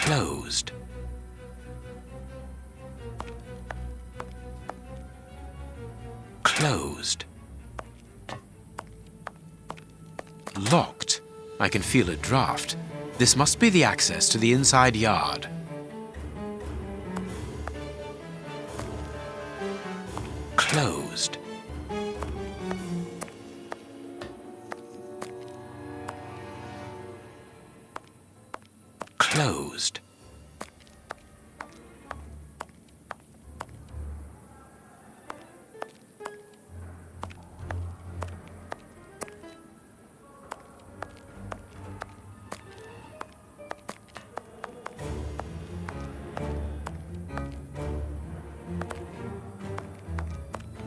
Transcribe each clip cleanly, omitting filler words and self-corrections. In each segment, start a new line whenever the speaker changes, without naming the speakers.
Closed. Closed. Locked. I can feel a draft. This must be the access to the inside yard. Closed. Closed.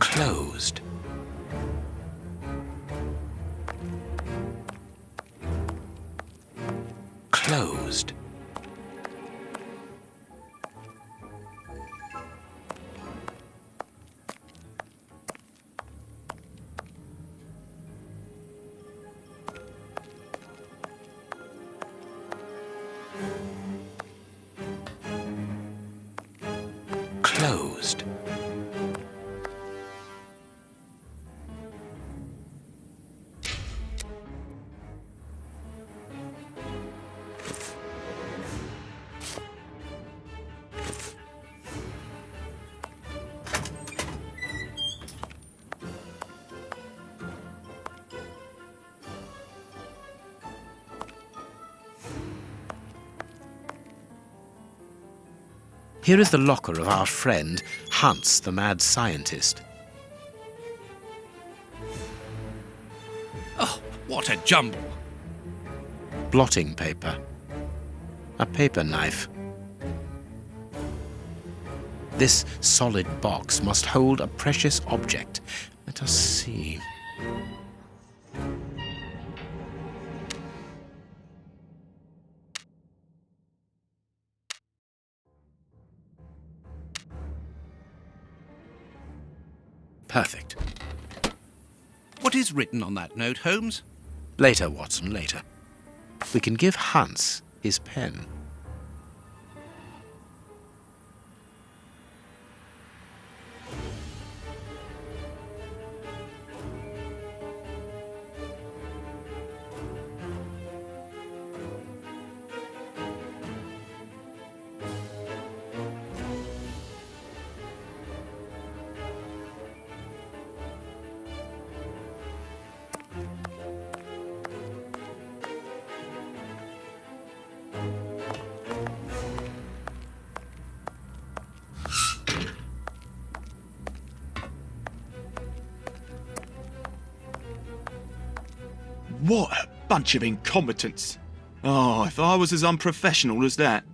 Closed. Closed. Closed. Here is the locker of our friend, Hans, the mad scientist.
Oh, what a jumble!
Blotting paper. A paper knife. This solid box must hold a precious object. Let us see. Perfect.
What is written on that note, Holmes?
Later, Watson, later. We can give Hans his pen.
What a bunch of incompetents. Oh, if I was as unprofessional as that.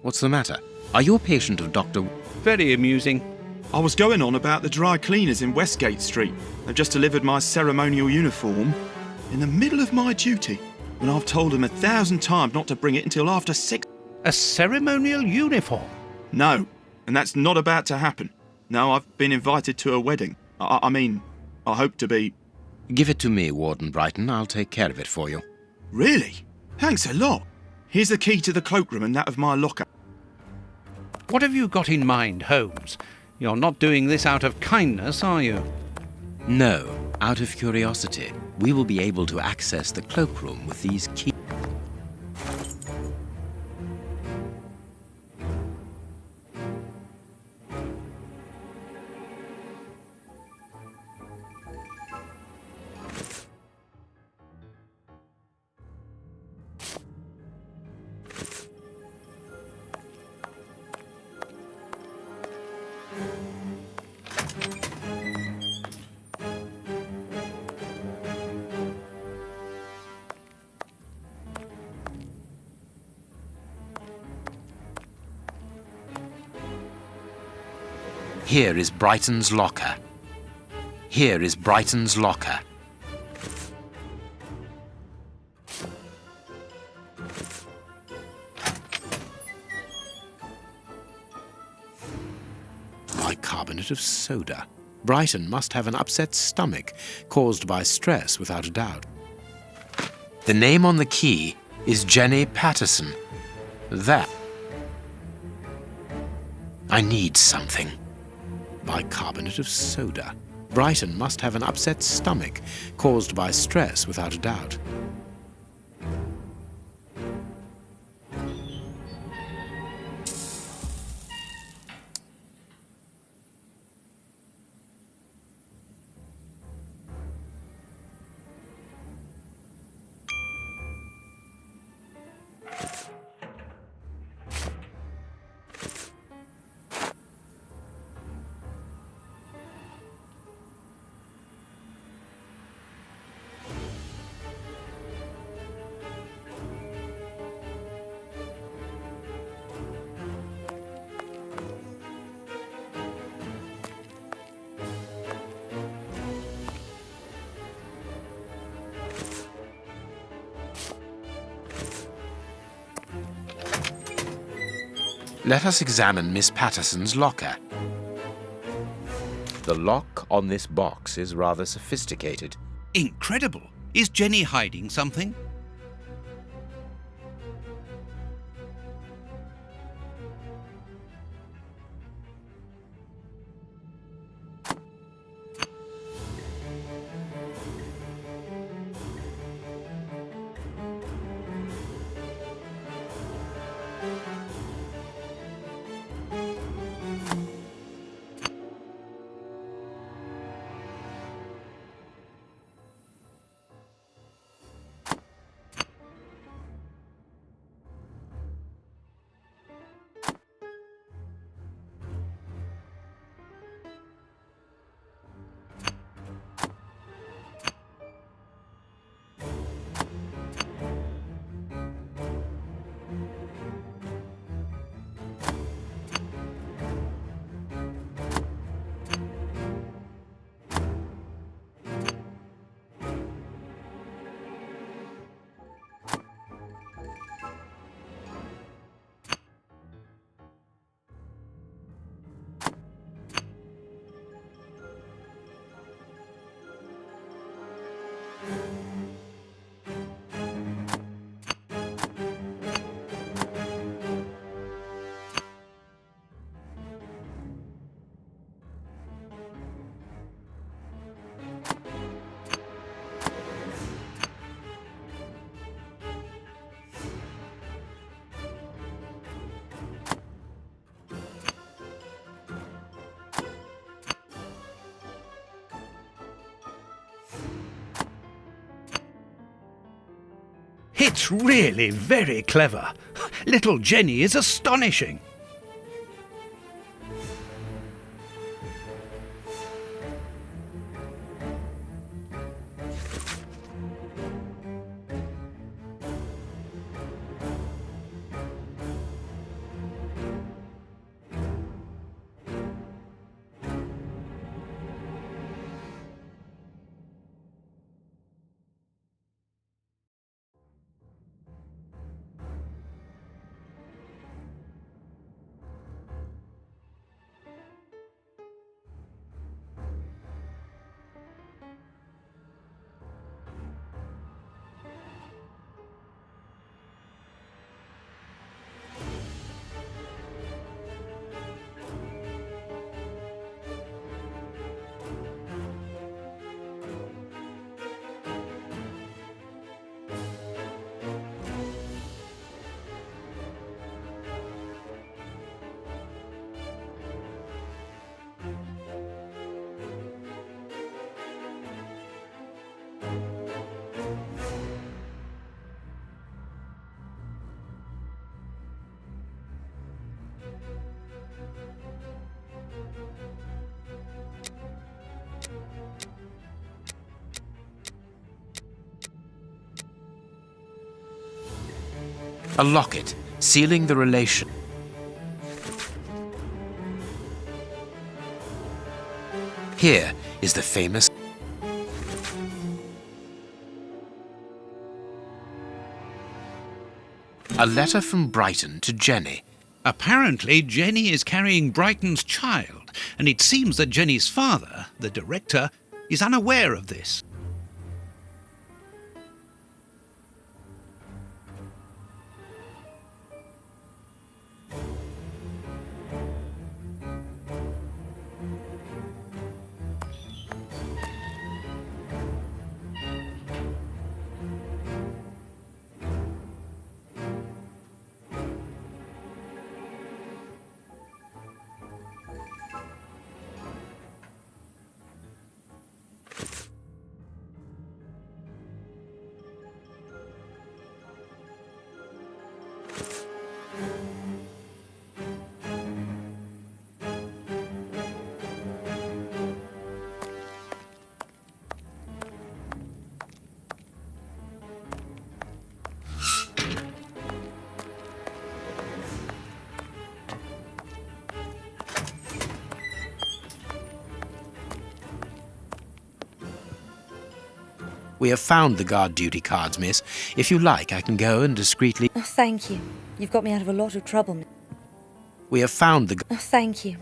What's the matter? Are you a patient of Dr.
Very amusing.
I was going on about the dry cleaners in Westgate Street. They've just delivered my ceremonial uniform in the middle of my duty, when I've told them 1,000 times not to bring it until after 6.
A ceremonial uniform?
No, and that's not about to happen. No, I've been invited to a wedding. I mean, I hope to be...
Give it to me, Warden Brighton. I'll take care of it for you.
Really? Thanks a lot. Here's the key to the cloakroom and that of my locker.
What have you got in mind, Holmes? You're not doing this out of kindness, are you?
No, out of curiosity. We will be able to access the cloakroom with these keys. Here is Brighton's locker. Here is Brighton's locker. Bicarbonate of soda. Brighton must have an upset stomach caused by stress, without a doubt. The name on the key is Jenny Patterson. That. I need something. Bicarbonate of soda. Brighton must have an upset stomach, caused by stress without a doubt. Let us examine Miss Patterson's locker.
The lock on this box is rather sophisticated.
Incredible! Is Jenny hiding something? It's really very clever. Little Jenny is astonishing.
A locket, sealing the relation. Here is the famous... A letter from Brighton to Jenny.
Apparently, Jenny is carrying Brighton's child, and it seems that Jenny's father, the director, is unaware of this.
We have found the guard duty cards, miss. If you like, I can go and discreetly...
Oh, thank you. You've got me out of a lot of trouble.
We have found the...
Oh, thank you.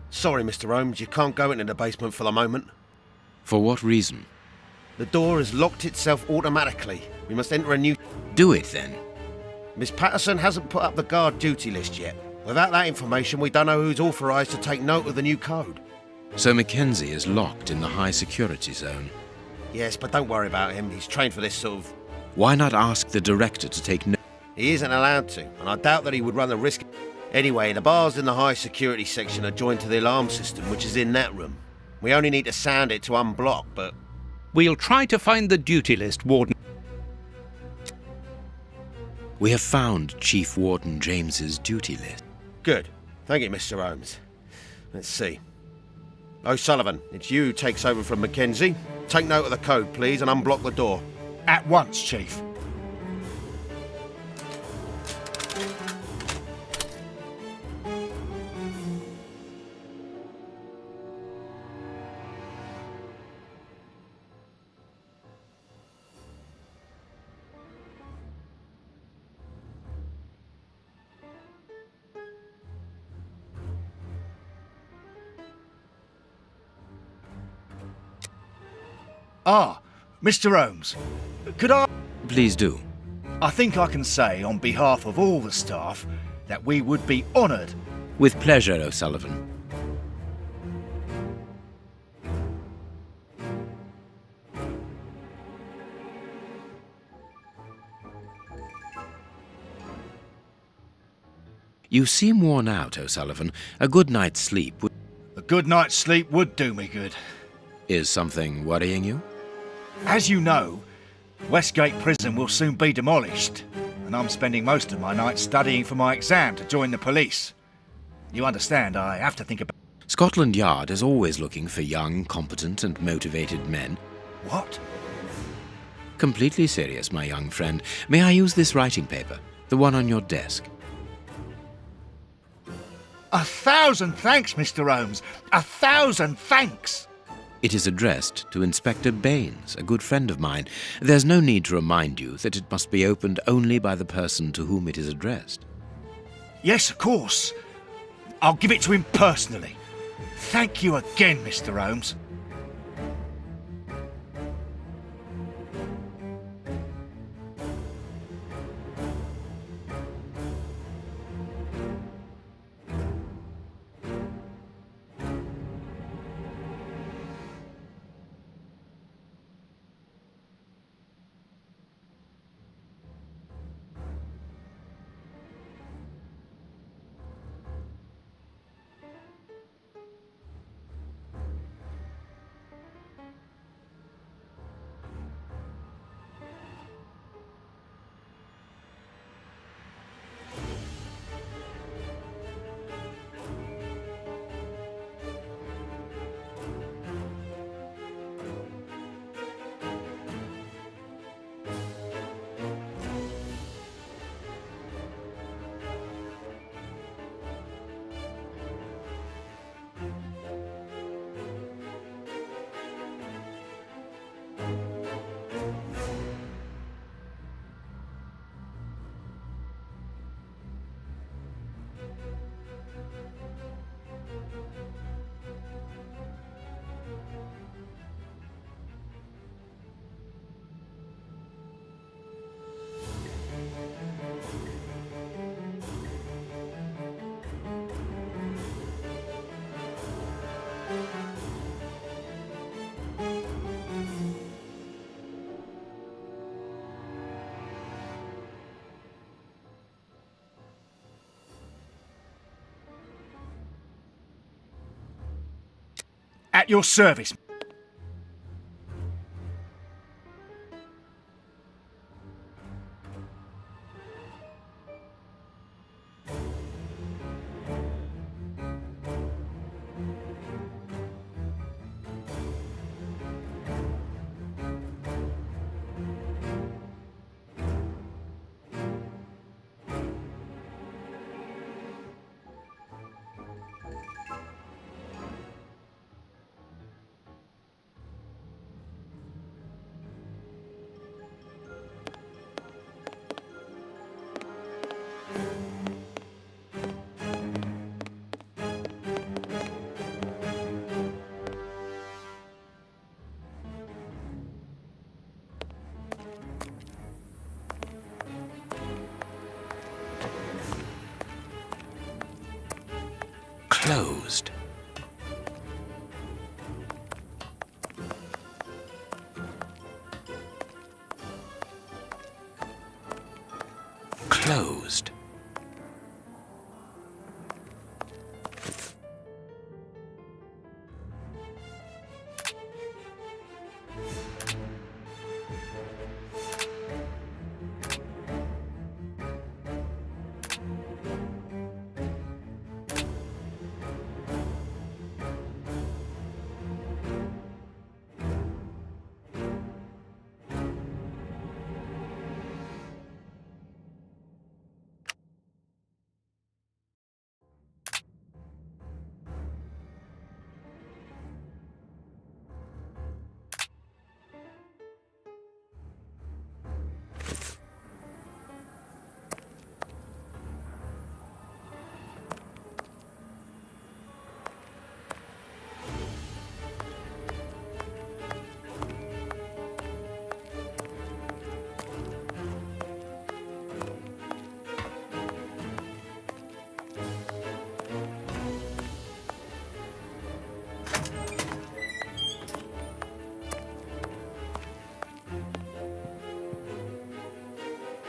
Sorry, Mr. Holmes, you can't go into the basement for the moment.
For what reason?
The door has locked itself automatically. We must enter a new...
Do it, then.
Miss Patterson hasn't put up the guard duty list yet. Without that information, we don't know who's authorised to take note of the new code.
So Mackenzie is locked in the high security zone.
Yes, but don't worry about him. He's trained for this sort of...
Why not ask the director to take note?
He isn't allowed to, and I doubt that he would run the risk... Anyway, the bars in the high security section are joined to the alarm system, which is in that room. We only need to sound it to unblock, but...
We'll try to find the duty list, Warden.
We have found Chief Warden James's duty list.
Good. Thank you, Mr. Holmes. Let's see. O'Sullivan, it's you who takes over from Mackenzie. Take note of the code, please, and unblock the door.
At once, Chief. Ah, Mr. Holmes, could I...
Please do.
I think I can say on behalf of all the staff that we would be honoured.
With pleasure, O'Sullivan. You seem worn out, O'Sullivan. A good night's sleep would...
A good night's sleep would do me good.
Is something worrying you?
As you know, Westgate Prison will soon be demolished, and I'm spending most of my nights studying for my exam to join the police. You understand, I have to think about...
Scotland Yard is always looking for young, competent and motivated men.
What?
Completely serious, my young friend. May I use this writing paper? The one on your desk.
1,000 thanks, Mr. Holmes. 1,000 thanks.
It is addressed to Inspector Baines, a good friend of mine. There's no need to remind you that it must be opened only by the person to whom it is addressed.
Yes, of course. I'll give it to him personally. Thank you again, Mr. Holmes. At your service.
Closed. Closed.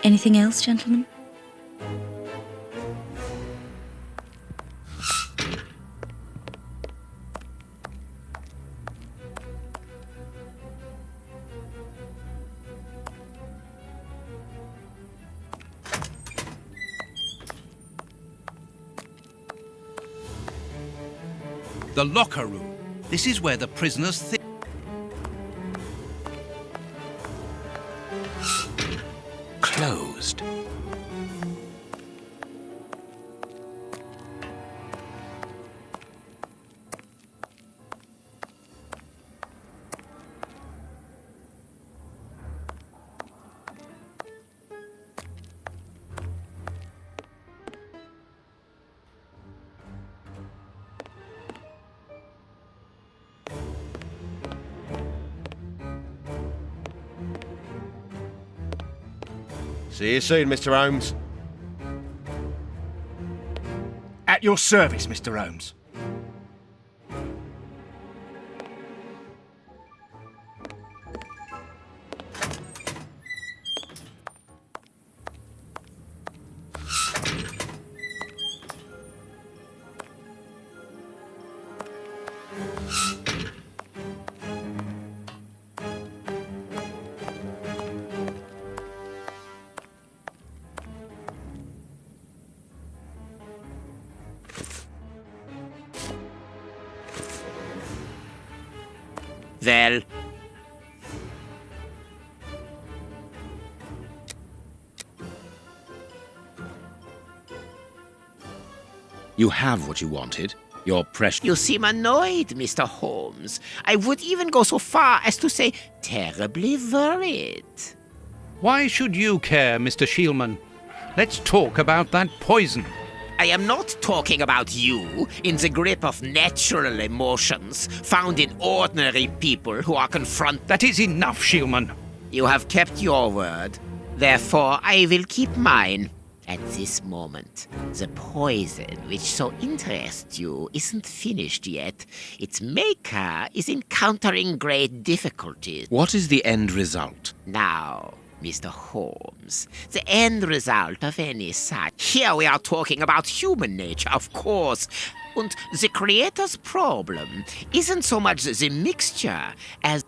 Anything else, gentlemen?
The locker room. This is where the prisoners think.
Closed.
See you soon, Mr. Holmes.
At your service, Mr. Holmes.
Well,
You have what you wanted. Your precious...
you seem annoyed, Mr. Holmes. I would even go so far as to say terribly worried.
Why should you care, Mr. Shielman? Let's talk about that poison.
I am not talking about you in the grip of natural emotions found in ordinary people who are confronted.
That is enough, Shielman.
You have kept your word. Therefore, I will keep mine. At this moment, the poison which so interests you isn't finished yet. Its maker is encountering great difficulties.
What is the end result?
Now, Mr. Holmes, the end result of any such. Here we are talking about human nature, of course. And the creator's problem isn't so much the mixture as...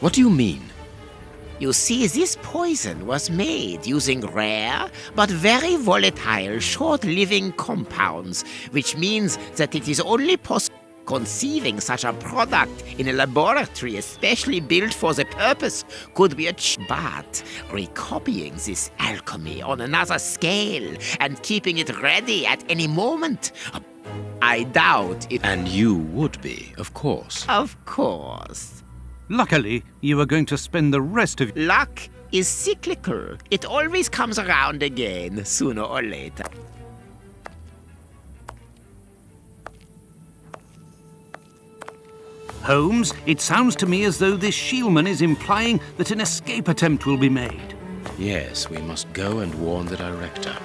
What do you mean?
You see, this poison was made using rare but very volatile short-living compounds, which means that it is only possible conceiving such a product in a laboratory especially built for the purpose could be but recopying this alchemy on another scale and keeping it ready at any moment, I doubt it.
And you would be, of course.
Of course.
Luckily, you are going to spend the rest of...
Luck is cyclical. It always comes around again, sooner or later.
Holmes, it sounds to me as though this Shielman is implying that an escape attempt will be made.
Yes, we must go and warn the director.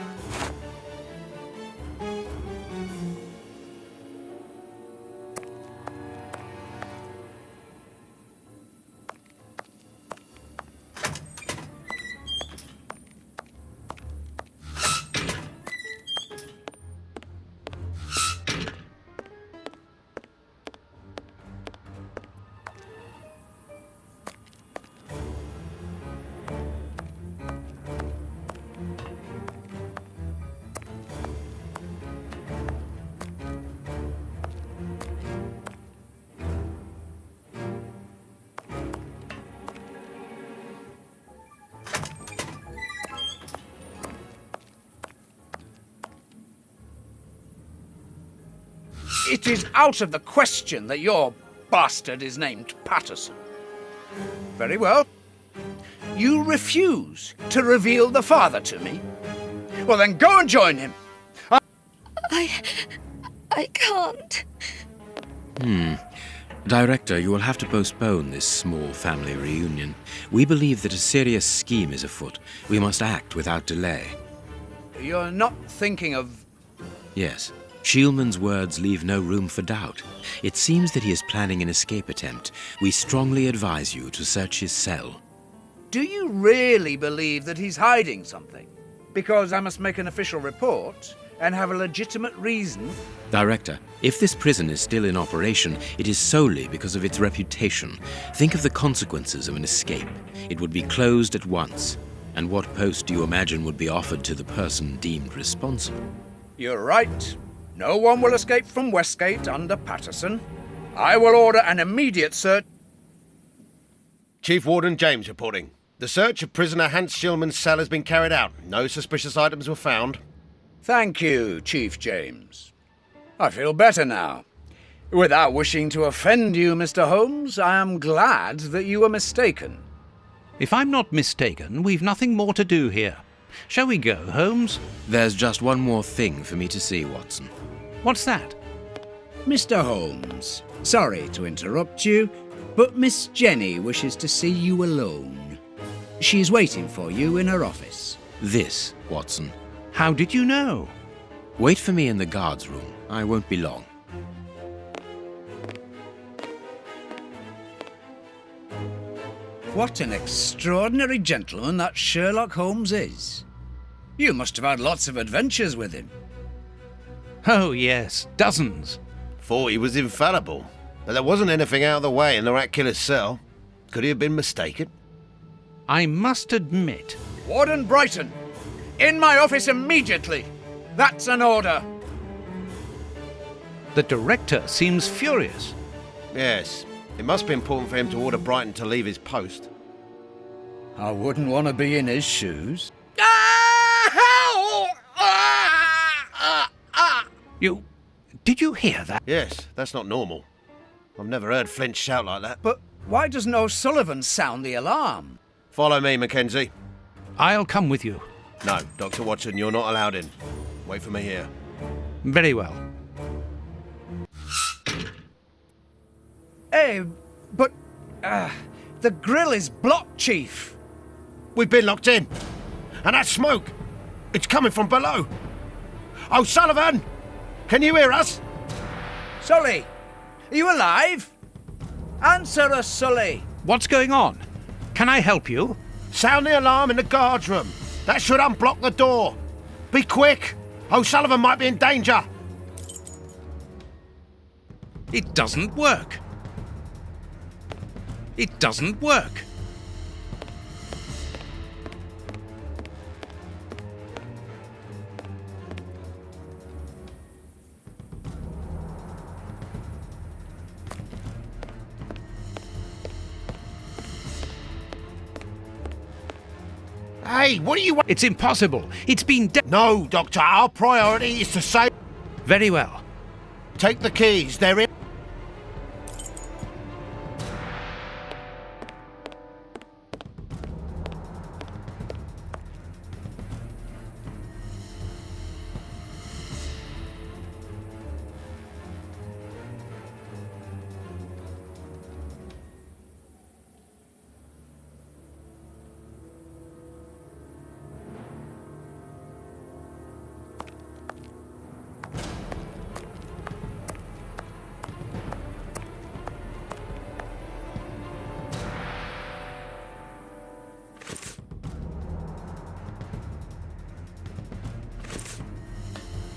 It is out of the question that your bastard is named Patterson. Very well. You refuse to reveal the father to me? Well, then go and join him.
I can't.
Director, you will have to postpone this small family reunion. We believe that a serious scheme is afoot. We must act without delay.
You're not thinking of...
Yes. Shielman's words leave no room for doubt. It seems that he is planning an escape attempt. We strongly advise you to search his cell.
Do you really believe that he's hiding something? Because I must make an official report and have a legitimate reason.
Director, if this prison is still in operation, it is solely because of its reputation. Think of the consequences of an escape. It would be closed at once. And what post do you imagine would be offered to the person deemed responsible?
You're right. No one will escape from Westgate under Patterson. I will order an immediate search.
Chief Warden James reporting. The search of prisoner Hans Shielman's cell has been carried out. No suspicious items were found.
Thank you, Chief James. I feel better now. Without wishing to offend you, Mr. Holmes, I am glad that you were mistaken.
If I'm not mistaken, we've nothing more to do here. Shall we go, Holmes?
There's just one more thing for me to see, Watson.
What's that?
Mr. Holmes, sorry to interrupt you, but Miss Jenny wishes to see you alone. She's waiting for you in her office.
This, Watson.
How did you know?
Wait for me in the guard's room. I won't be long.
What an extraordinary gentleman that Sherlock Holmes is. You must have had lots of adventures with him.
Oh, yes, dozens.
Thought he was infallible, but there wasn't anything out of the way in the rat killer's cell. Could he have been mistaken?
I must admit...
Warden Brighton, in my office immediately. That's an order.
The director seems furious.
Yes, it must be important for him to order Brighton to leave his post.
I wouldn't want to be in his shoes.
Did you hear that?
Yes, that's not normal. I've never heard Flint shout like that.
But why doesn't O'Sullivan sound the alarm?
Follow me, Mackenzie.
I'll come with you.
No, Dr. Watson, you're not allowed in. Wait for me here.
Very well.
Hey, but... the grill is blocked, Chief.
We've been locked in. And that smoke, it's coming from below. O'Sullivan! Can you hear us?
Sully, are you alive? Answer us, Sully.
What's going on? Can I help you?
Sound the alarm in the guard's room. That should unblock the door. Be quick. O'Sullivan might be in danger!
It doesn't work. It doesn't work.
Hey, what do you want?
It's impossible. It's been
No, Doctor, our priority is to save...
Very well.
Take the keys, they're in...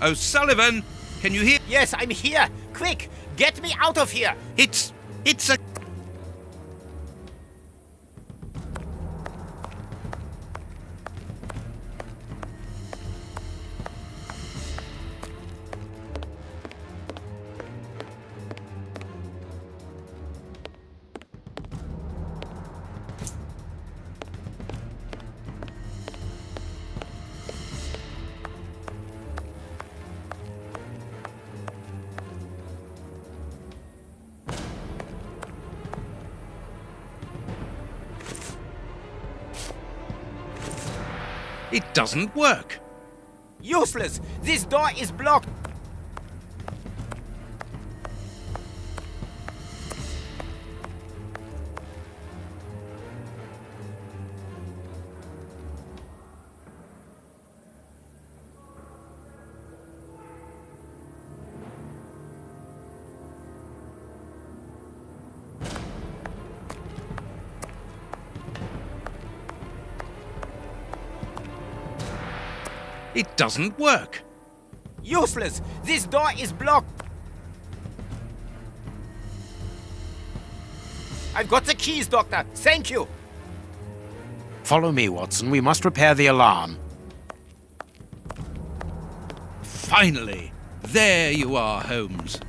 O'Sullivan, can you hear?
Yes, I'm here. Quick, get me out of here.
It's a... It doesn't work.
Useless. This door is blocked.
It doesn't work.
Useless. This door is blocked. I've got the keys, Doctor. Thank you.
Follow me, Watson. We must repair the alarm.
Finally. There you are, Holmes.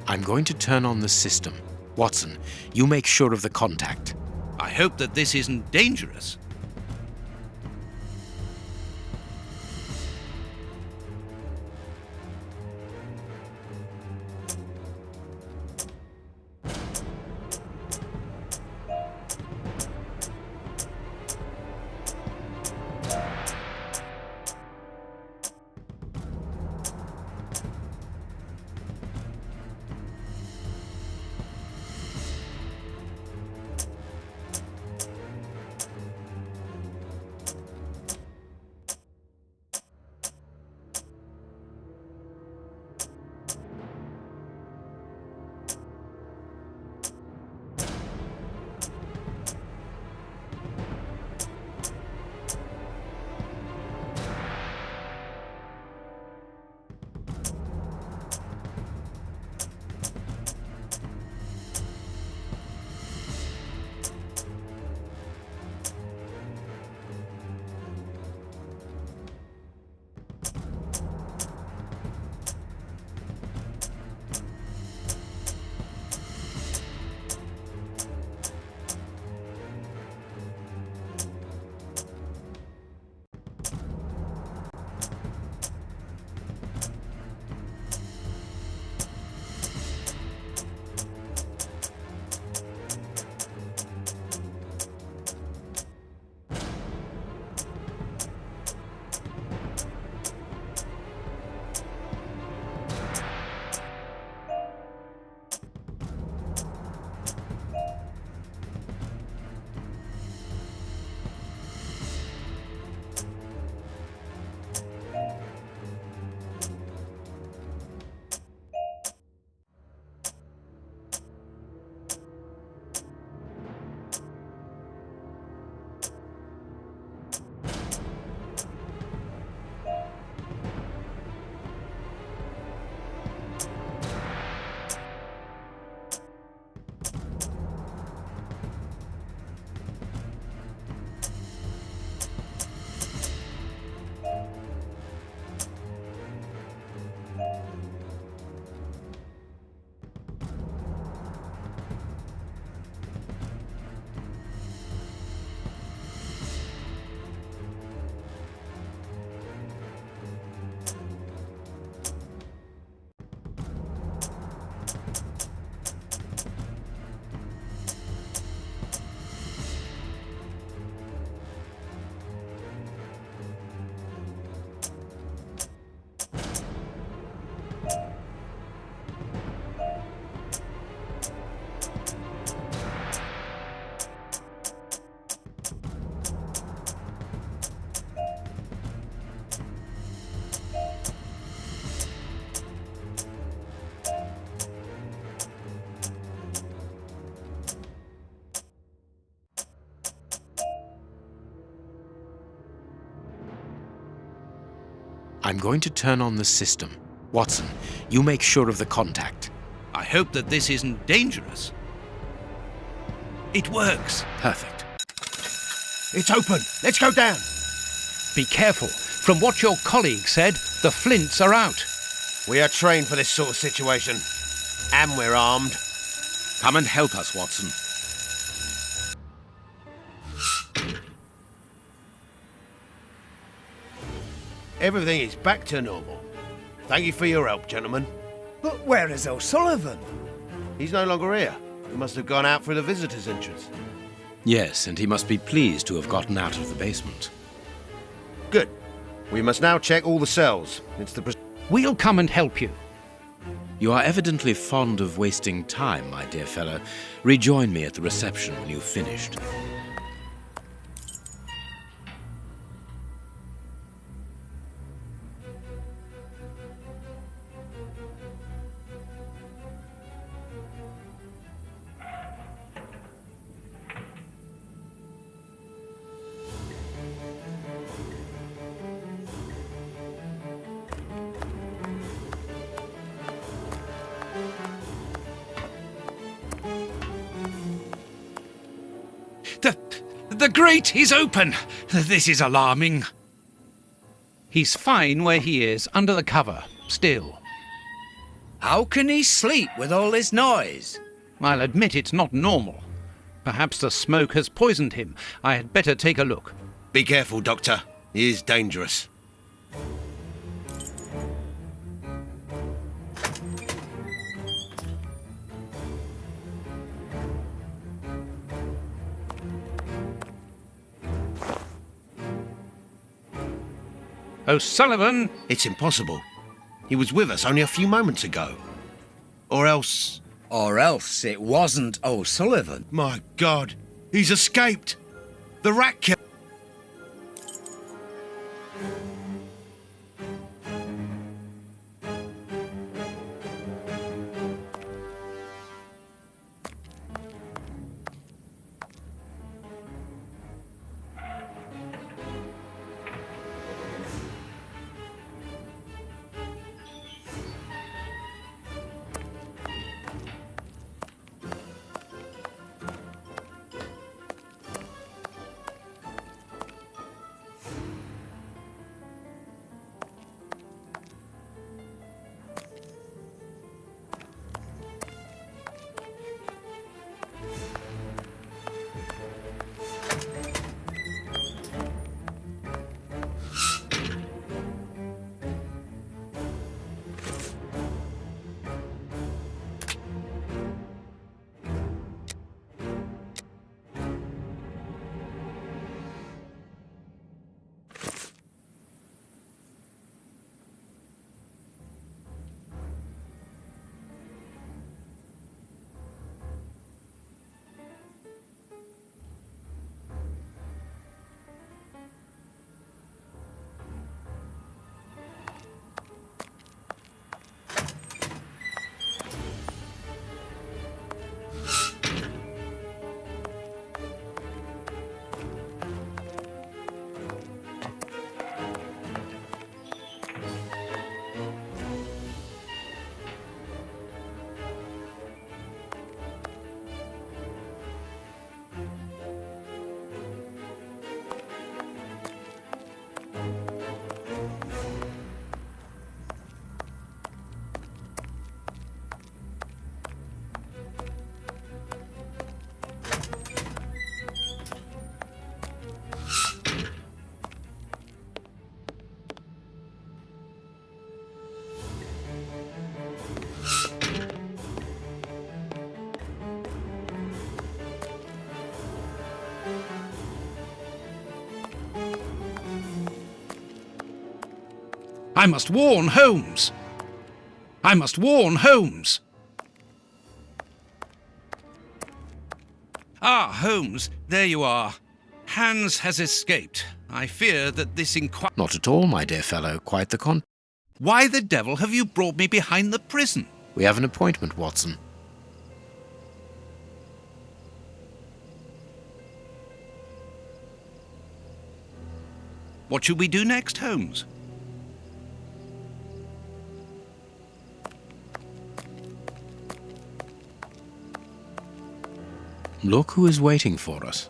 I'm going to turn on the system. Watson, you make sure of the contact.
I hope that this isn't dangerous.
I'm going to turn on the system. Watson, you make sure of the contact.
I hope that this isn't dangerous. It works.
Perfect.
It's open. Let's go down.
Be careful. From what your colleague said, the flints are out.
We are trained for this sort of situation. And we're armed.
Come and help us, Watson.
Everything is back to normal. Thank you for your help, gentlemen.
But where is O'Sullivan?
He's no longer here. He must have gone out through the visitor's entrance.
Yes, and he must be pleased to have gotten out of the basement.
Good. We must now check all the cells. It's the...
We'll come and help you.
You are evidently fond of wasting time, my dear fellow. Rejoin me at the reception when you've finished.
The grate is open. This is alarming. He's fine where he is, under the cover, still.
How can he sleep with all this noise?
I'll admit it's not normal. Perhaps the smoke has poisoned him. I had better take a look.
Be careful, Doctor. He is dangerous.
O'Sullivan!
It's impossible. He was with us only a few moments ago. Or else...
Or else it wasn't O'Sullivan.
My God, he's escaped! The rat killer...
I must warn Holmes. I must warn Holmes. Ah, Holmes, there you are. Hans has escaped. I fear that this inquiry...
Not at all, my dear fellow. Quite the contrary.
Why the devil have you brought me behind the prison?
We have an appointment, Watson.
What should we do next, Holmes?
Look who is waiting for us.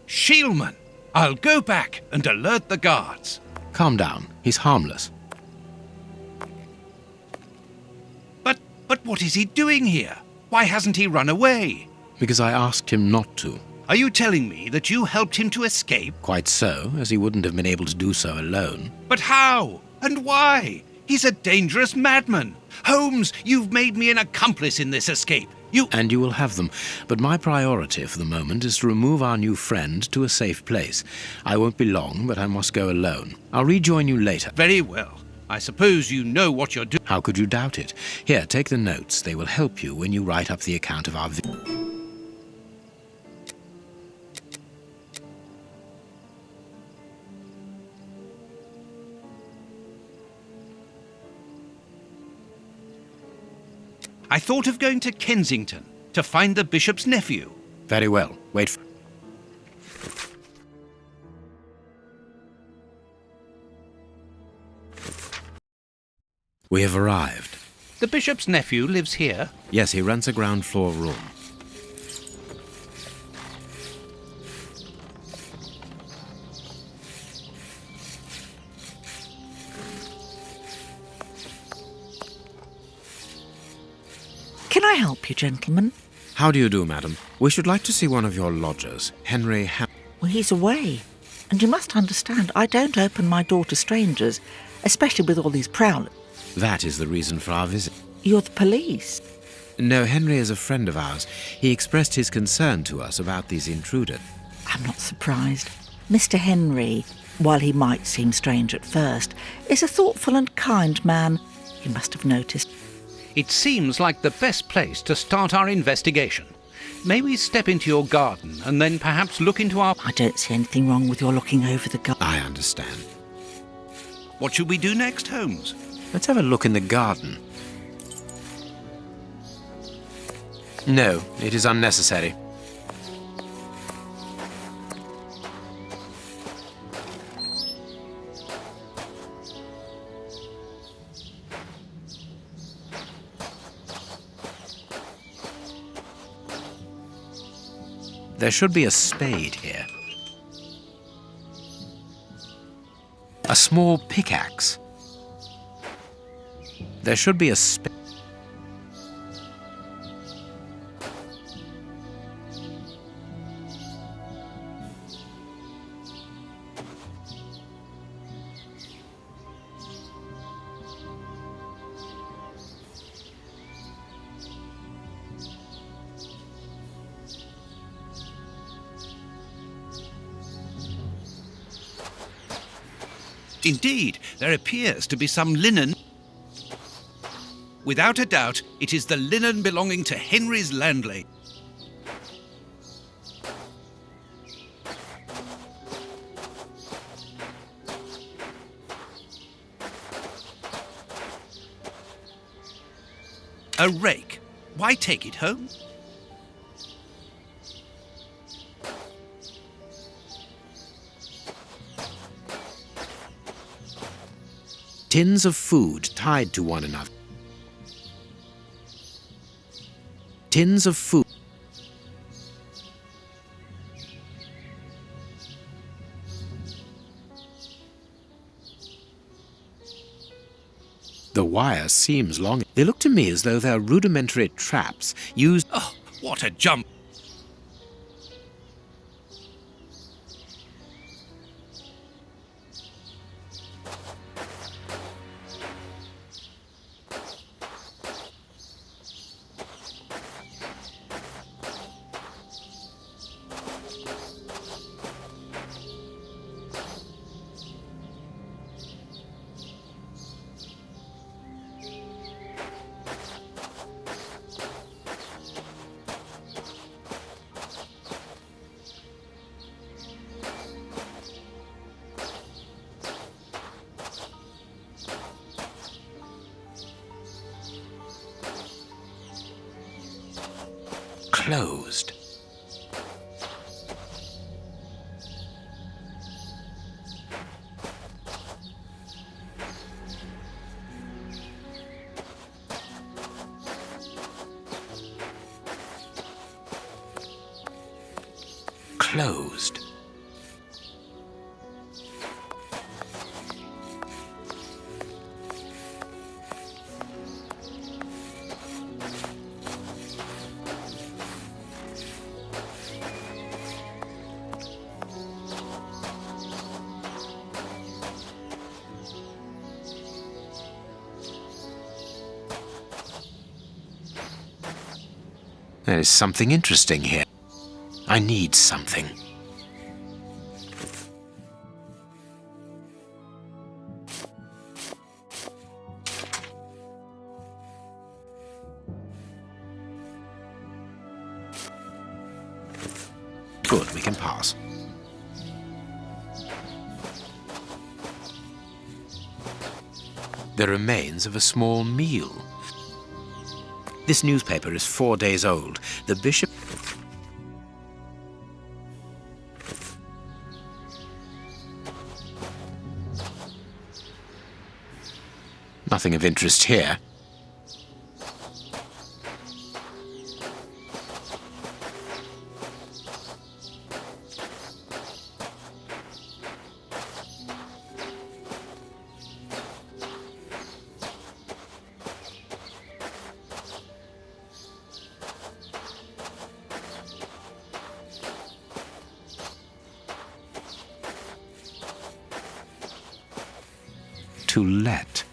Shielman! I'll go back and alert the guards.
Calm down. He's harmless.
But what is he doing here? Why hasn't he run away?
Because I asked him not to.
Are you telling me that you helped him to escape?
Quite so, as he wouldn't have been able to do so alone.
But how? And why? He's a dangerous madman. Holmes, you've made me an accomplice in this escape.
And you will have them. But my priority for the moment is to remove our new friend to a safe place. I won't be long, but I must go alone. I'll rejoin you later.
Very well. I suppose you know what you're doing.
How could you doubt it? Here, take the notes. They will help you when you write up the account of our visit.
I thought of going to Kensington to find the bishop's nephew.
Very well. Wait for... We have arrived.
The bishop's nephew lives here.
Yes, he rents a ground floor room.
Can I help you, gentlemen?
How do you do, madam? We should like to see one of your lodgers, Henry
Well, he's away. And you must understand, I don't open my door to strangers, especially with all these prowlers.
That is the reason for our visit.
You're the police.
No, Henry is a friend of ours. He expressed his concern to us about these intruders.
I'm not surprised. Mr. Henry, while he might seem strange at first, is a thoughtful and kind man. You must have noticed.
It seems like the best place to start our investigation. May we step into your garden and then perhaps look into our...
I don't see anything wrong with your looking over the garden.
I understand.
What should we do next, Holmes?
Let's have a look in the garden. No, it is unnecessary. There should be a spade here. A small pickaxe. There should be a spade.
Indeed, there appears to be some linen. Without a doubt, it is the linen belonging to Henry's landlady. A rake. Why take it home?
Tins of food tied to one another. Tins of food. The wire seems long. They look to me as though they're rudimentary traps used...
Oh, what a jump!
Closed. Closed. There is something interesting here. I need something. Good, we can pass. The remains of a small meal. This newspaper is 4 days old. The bishop... Nothing of interest here. To let.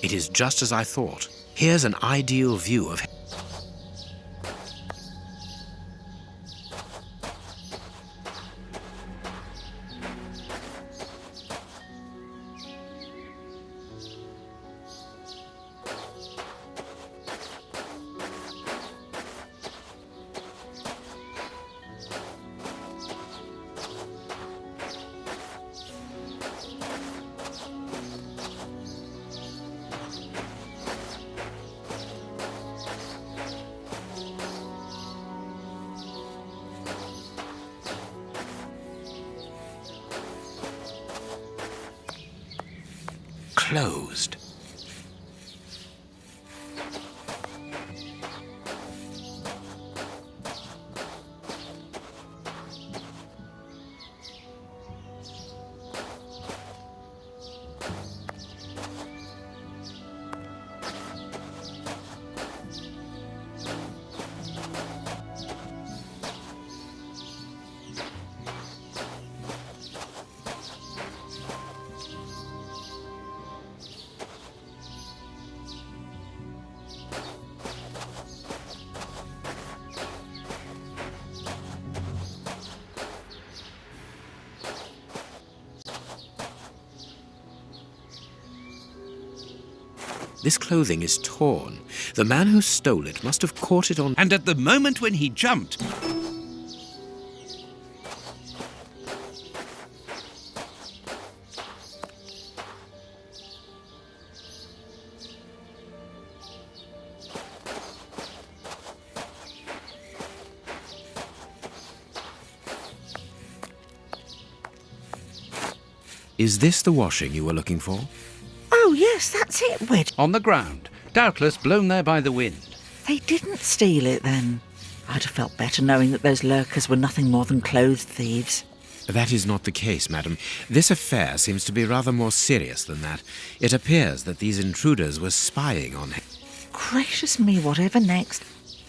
It is just as I thought. Here's an ideal view of... Closed. This clothing is torn. The man who stole it must have caught it on...
And at the moment when he jumped...
Is this the washing you were looking for?
Oh, yes, that's it, Wedge.
on the ground, doubtless blown there by the wind.
They didn't steal it then. I'd have felt better knowing that those lurkers were nothing more than clothes thieves.
That is not the case, madam. This affair seems to be rather more serious than that. It appears that these intruders were spying on him.
Gracious me, whatever next?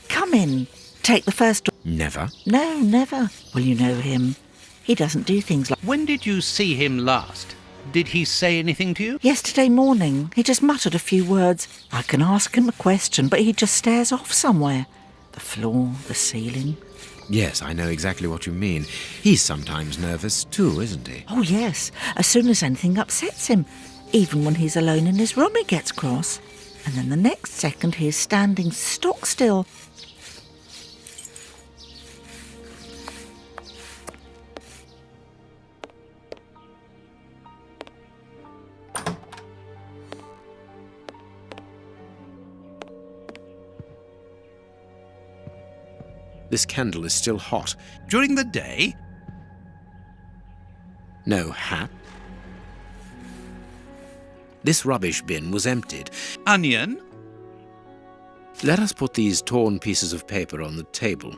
Come in. Take the first door.
Never?
No, never. Well, you know him. He doesn't do things like...
When did you see him last? Did he say anything to you?
Yesterday morning, he just muttered a few words. I can ask him a question, but he just stares off somewhere. The floor, the ceiling.
Yes, I know exactly what you mean. He's sometimes nervous too, isn't he?
Oh, yes. As soon as anything upsets him. Even when he's alone in his room, he gets cross. And then the next second, he is standing stock still.
This candle is still hot.
During the day?
No hat. This rubbish bin was emptied.
Onion?
Let us put these torn pieces of paper on the table.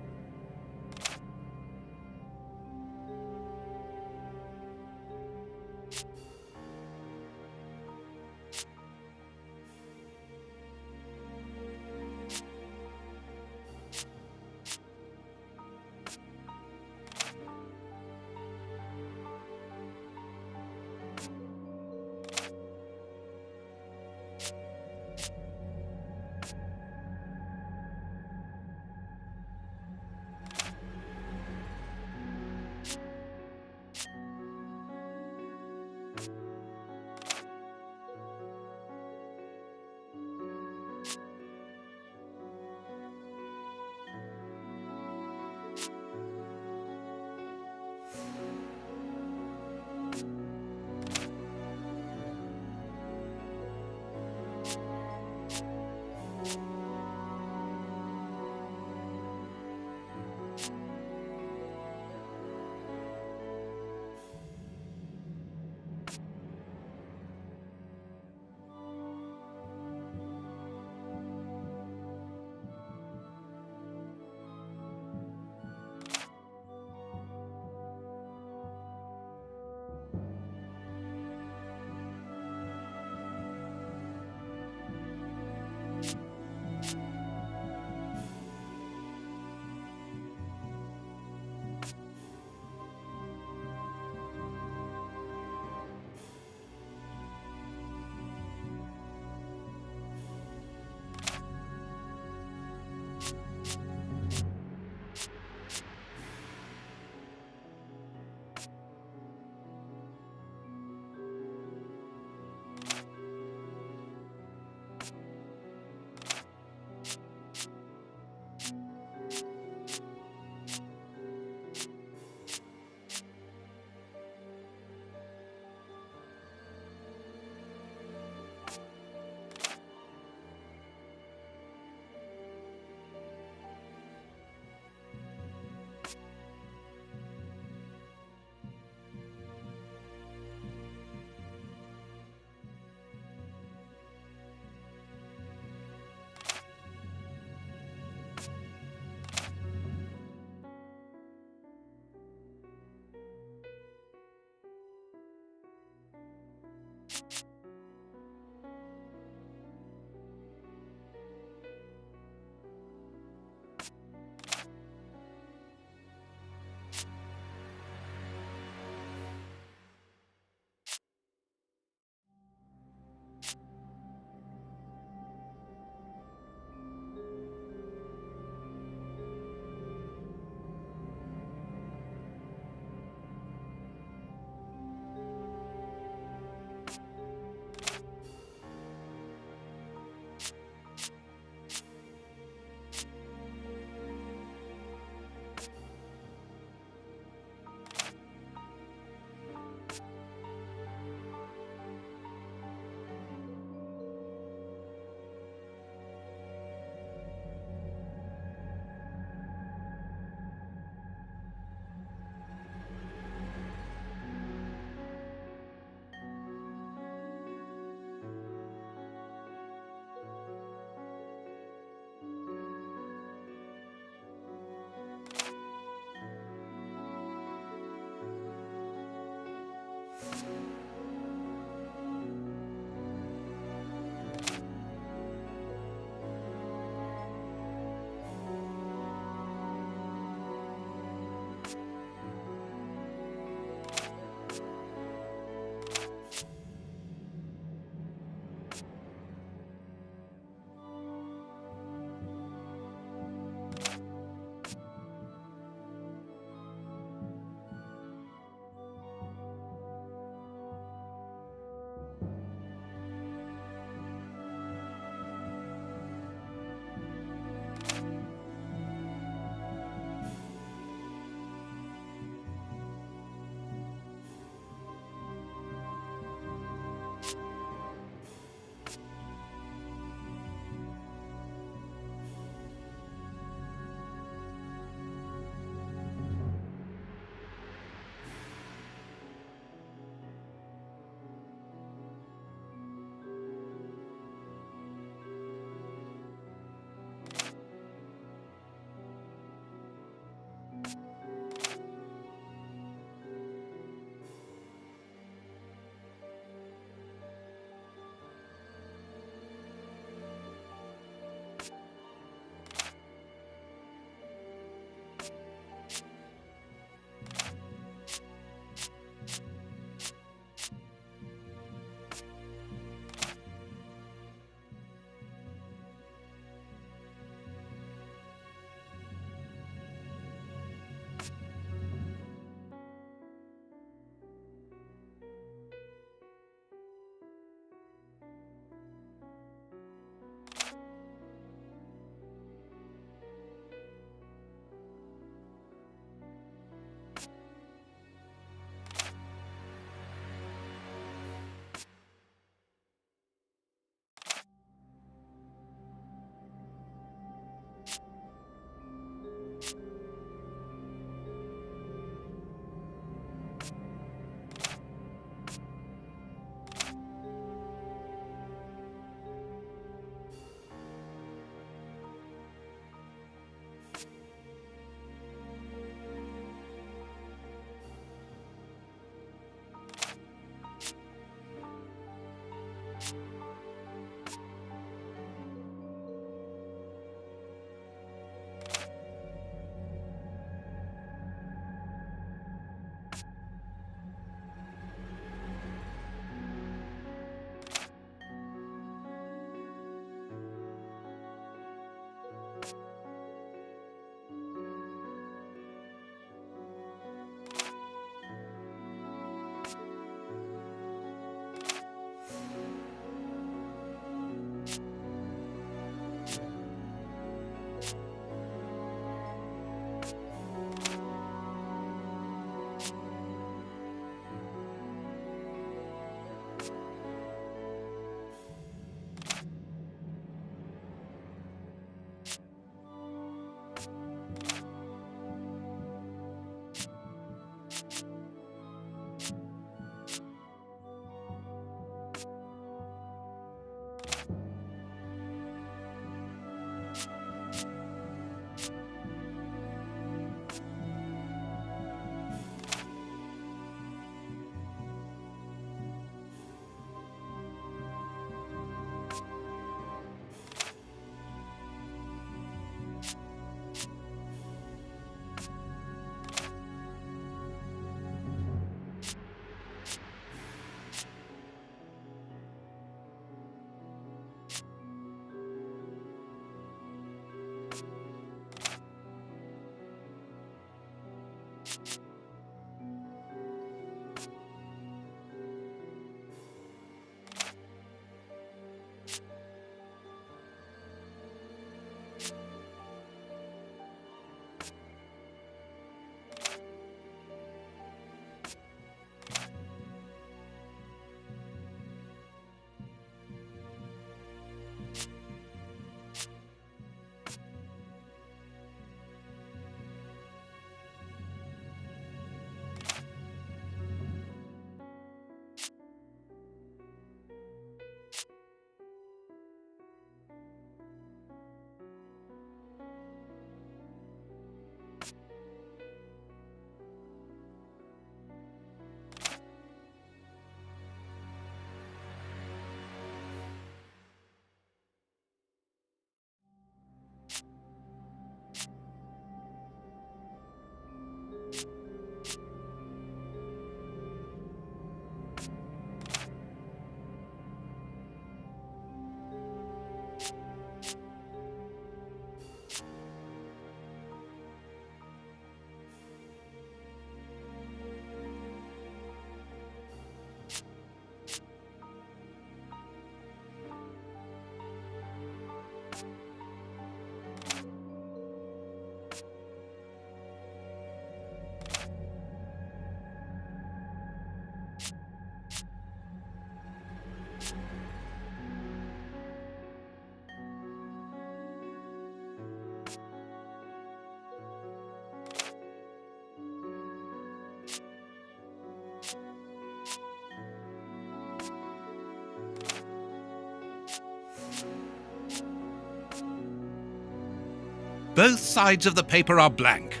Both sides of the paper are blank.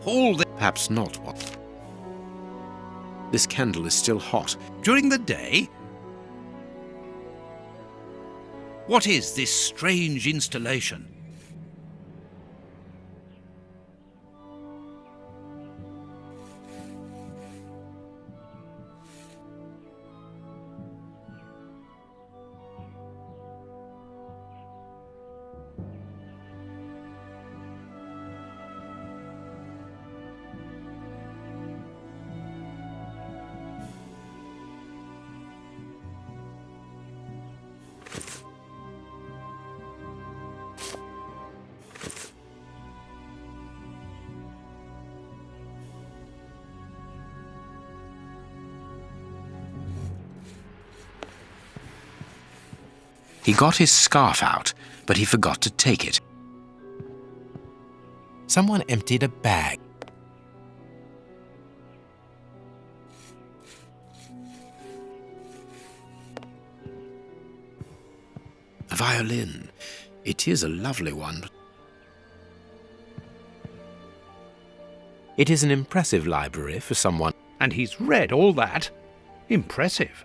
All the...
Perhaps not what. This candle is still hot.
During the day? What is this strange installation?
He got his scarf out, but he forgot to take it. Someone emptied a bag. A violin. It is a lovely one. It is an impressive library for someone.
And he's read all that? Impressive.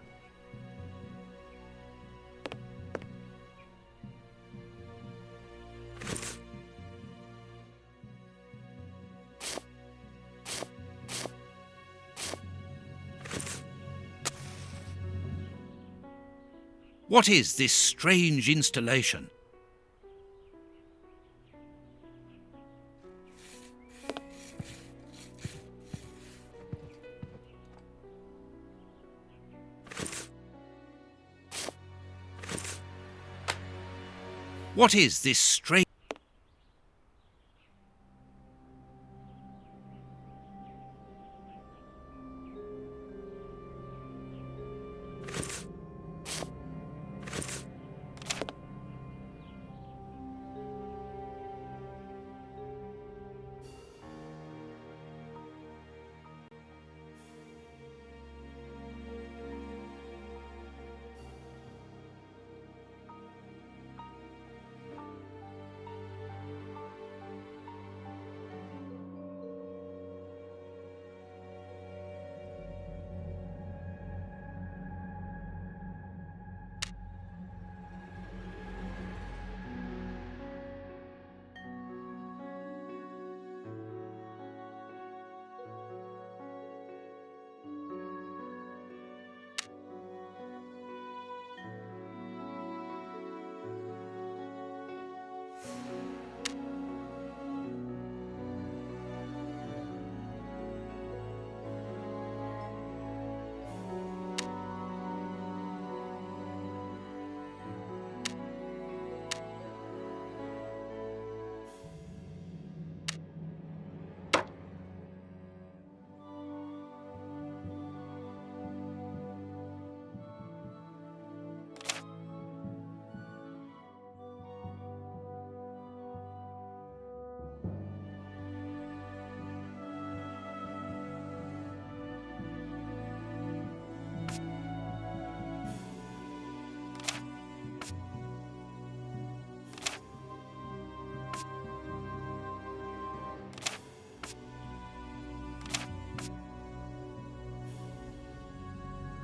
What is this strange installation? What is this strange...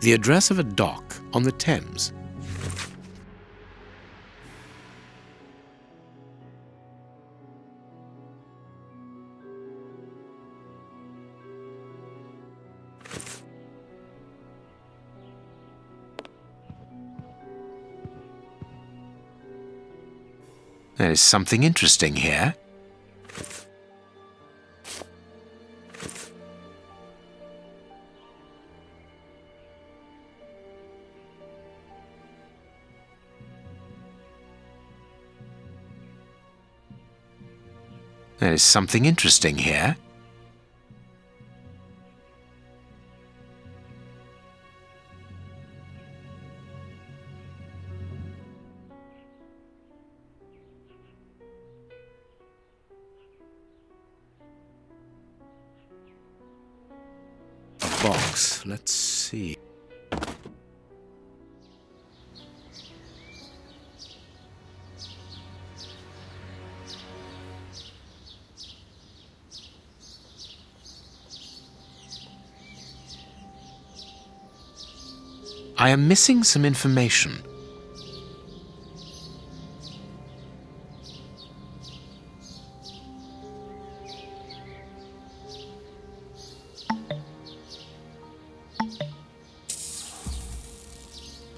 The address of a dock on the Thames. There is something interesting here. There is something interesting here. A box. Let's see. I am missing some information.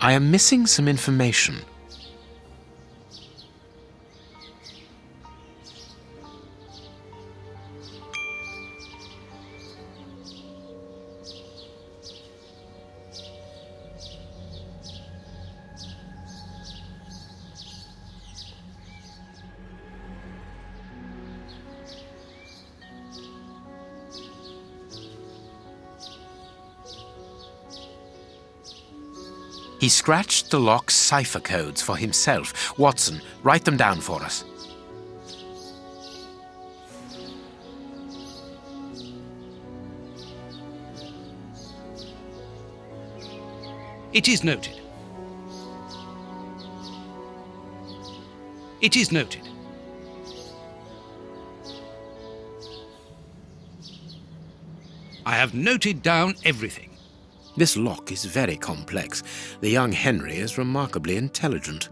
I am missing some information. He scratched the lock's cipher codes for himself. Watson, write them down for us. It is noted. It is noted. I have noted down everything.
This lock is very complex. The young Henry is remarkably intelligent.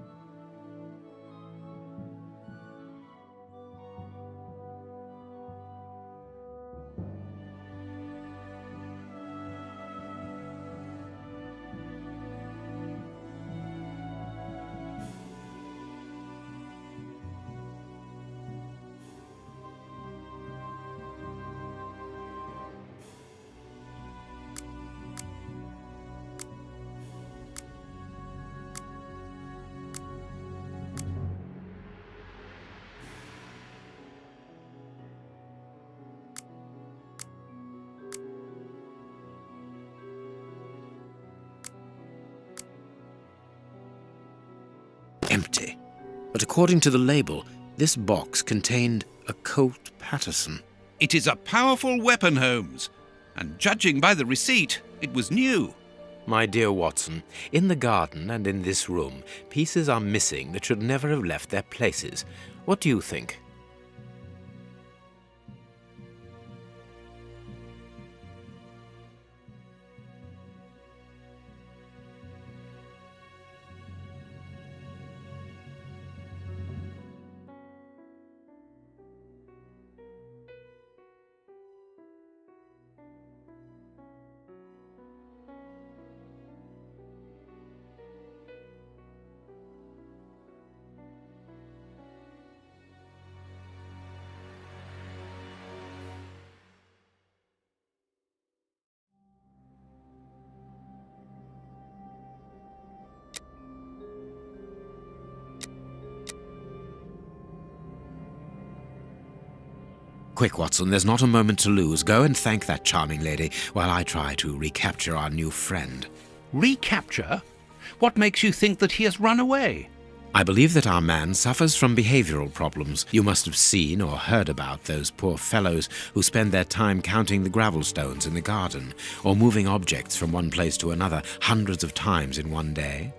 empty. But according to the label, this box contained a Colt Patterson.
It is a powerful weapon, Holmes. And judging by the receipt, it was new.
My dear Watson, in the garden and in this room, pieces are missing that should never have left their places. What do you think? Quick, Watson, there's not a moment to lose. Go and thank that charming lady while I try to recapture our new friend.
Recapture? What makes you think that he has run away?
I believe that our man suffers from behavioral problems. You must have seen or heard about those poor fellows who spend their time counting the gravel stones in the garden or moving objects from one place to another hundreds of times in one day.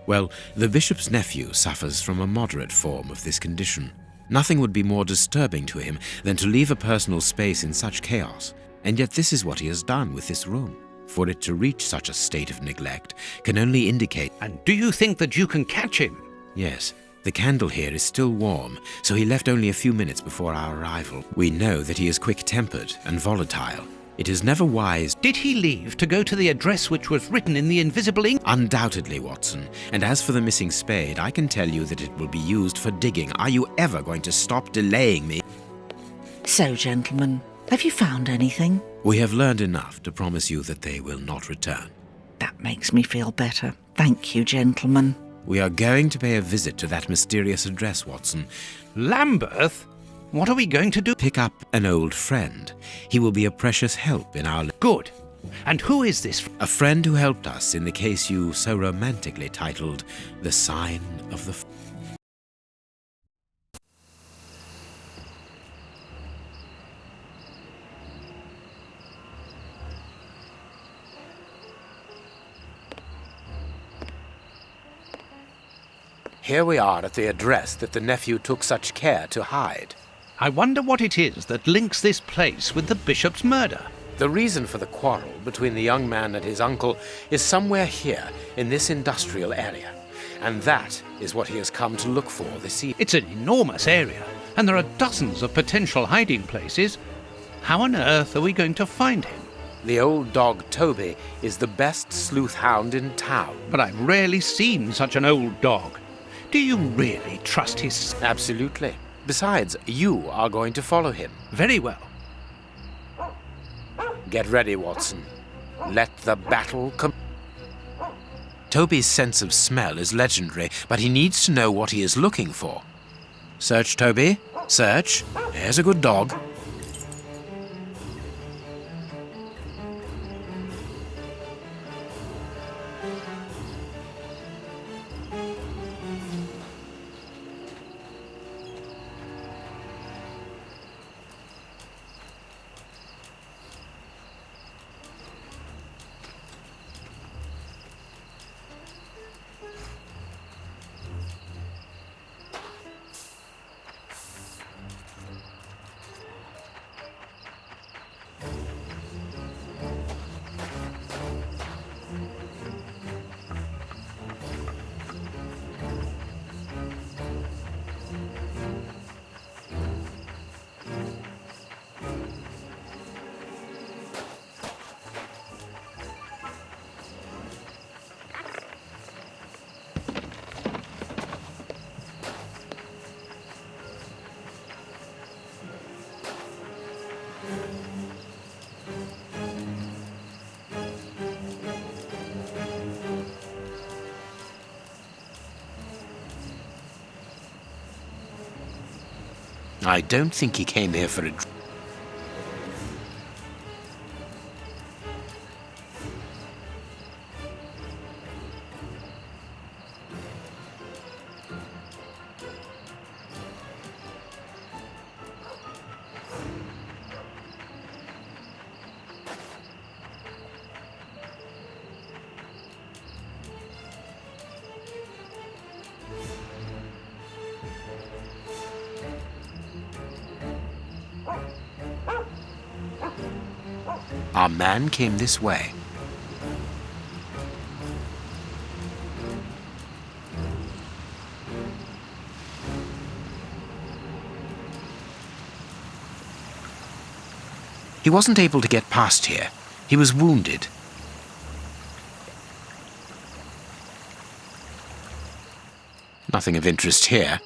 Well, the bishop's nephew suffers from a moderate form of this condition. Nothing would be more disturbing to him than to leave a personal space in such chaos, and yet this is what he has done with this room. For it to reach such a state of neglect can only indicate...
And do you think that you can catch him?
Yes, the candle here is still warm, so he left only a few minutes before our arrival. We know that he is quick-tempered and volatile. It is never wise...
Did he leave to go to the address which was written in the invisible ink?
Undoubtedly, Watson. And as for the missing spade, I can tell you that it will be used for digging. Are you ever going to stop delaying me?
So, gentlemen, have you found anything?
We have learned enough to promise you that they will not return.
That makes me feel better. Thank you, gentlemen.
We are going to pay a visit to that mysterious address, Watson.
Lambeth? What are we going to do?
Pick up an old friend. He will be a precious help in our...
Good. And who is this?
A friend who helped us in the case you so romantically titled The Sign of the... Here we are at the address that the nephew took such care to hide.
I wonder what it is that links this place with the bishop's murder.
The reason for the quarrel between the young man and his uncle is somewhere here in this industrial area. And that is what he has come to look for this evening.
It's an enormous area, and there are dozens of potential hiding places. How on earth are we going to find him?
The old dog Toby is the best sleuth hound in town.
But I've rarely seen such an old dog. Do you really trust his...
Absolutely. Besides, you are going to follow him.
Very well.
Get ready, Watson. Let the battle come. Toby's sense of smell is legendary, but he needs to know what he is looking for. Search, Toby. Search. Here's a good dog. I don't think he came here for a... Our man came this way. He wasn't able to get past here. He was wounded. Nothing of interest here.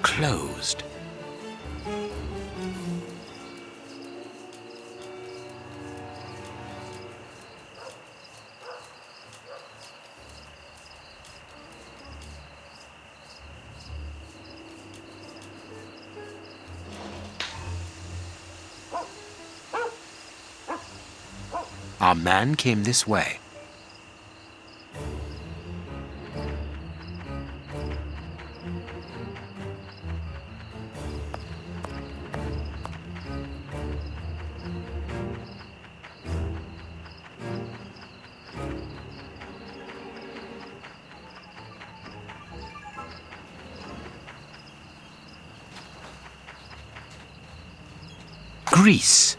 Closed. Our man came this way. Greece.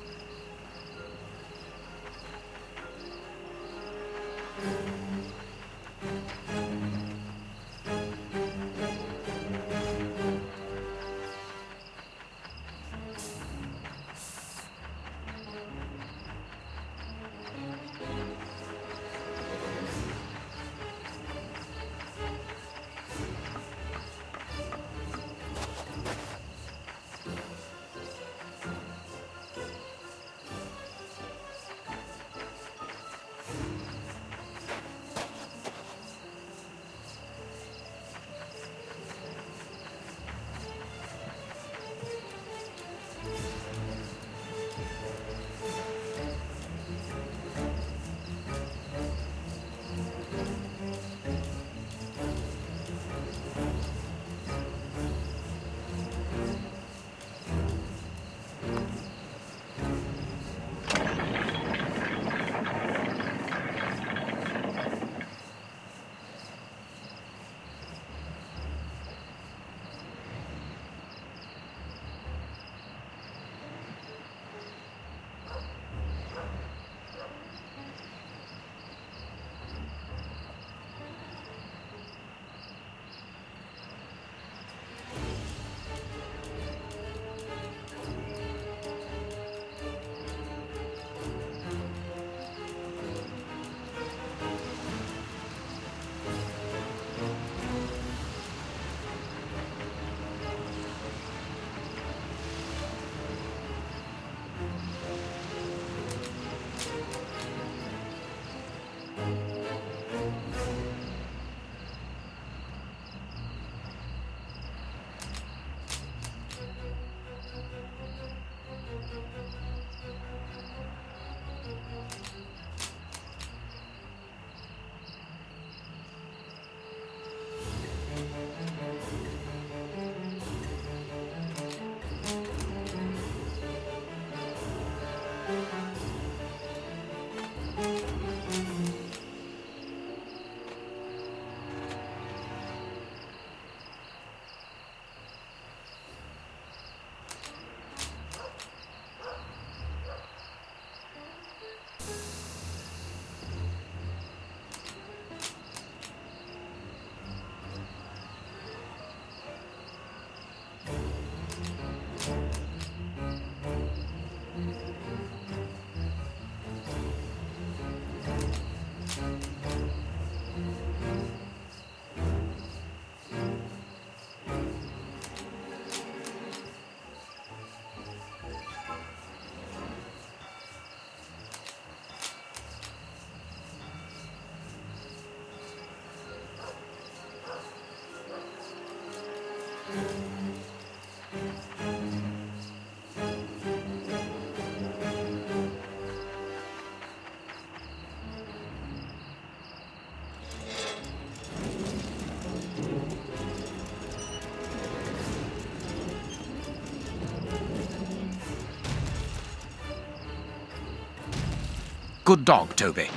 good dog, Toby.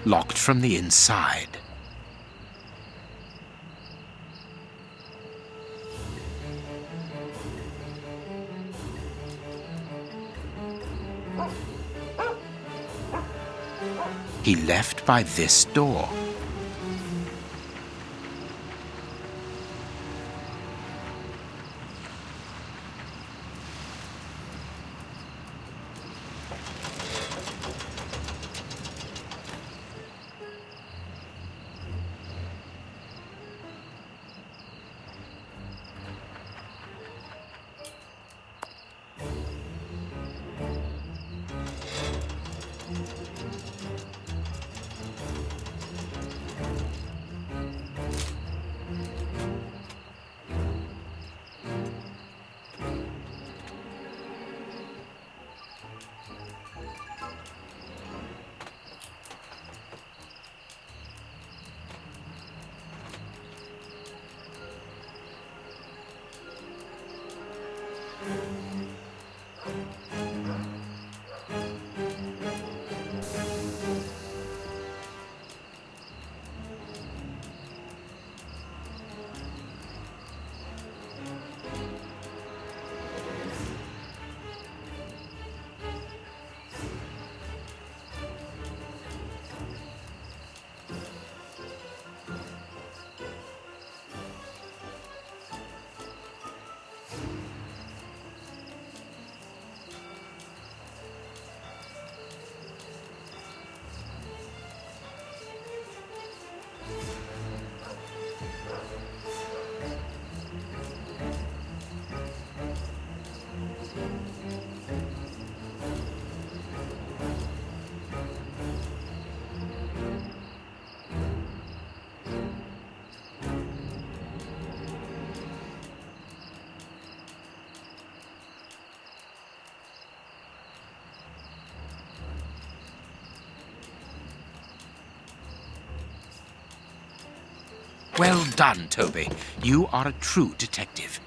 Locked from the inside. He left by this door. Well done, Toby. You are a true detective.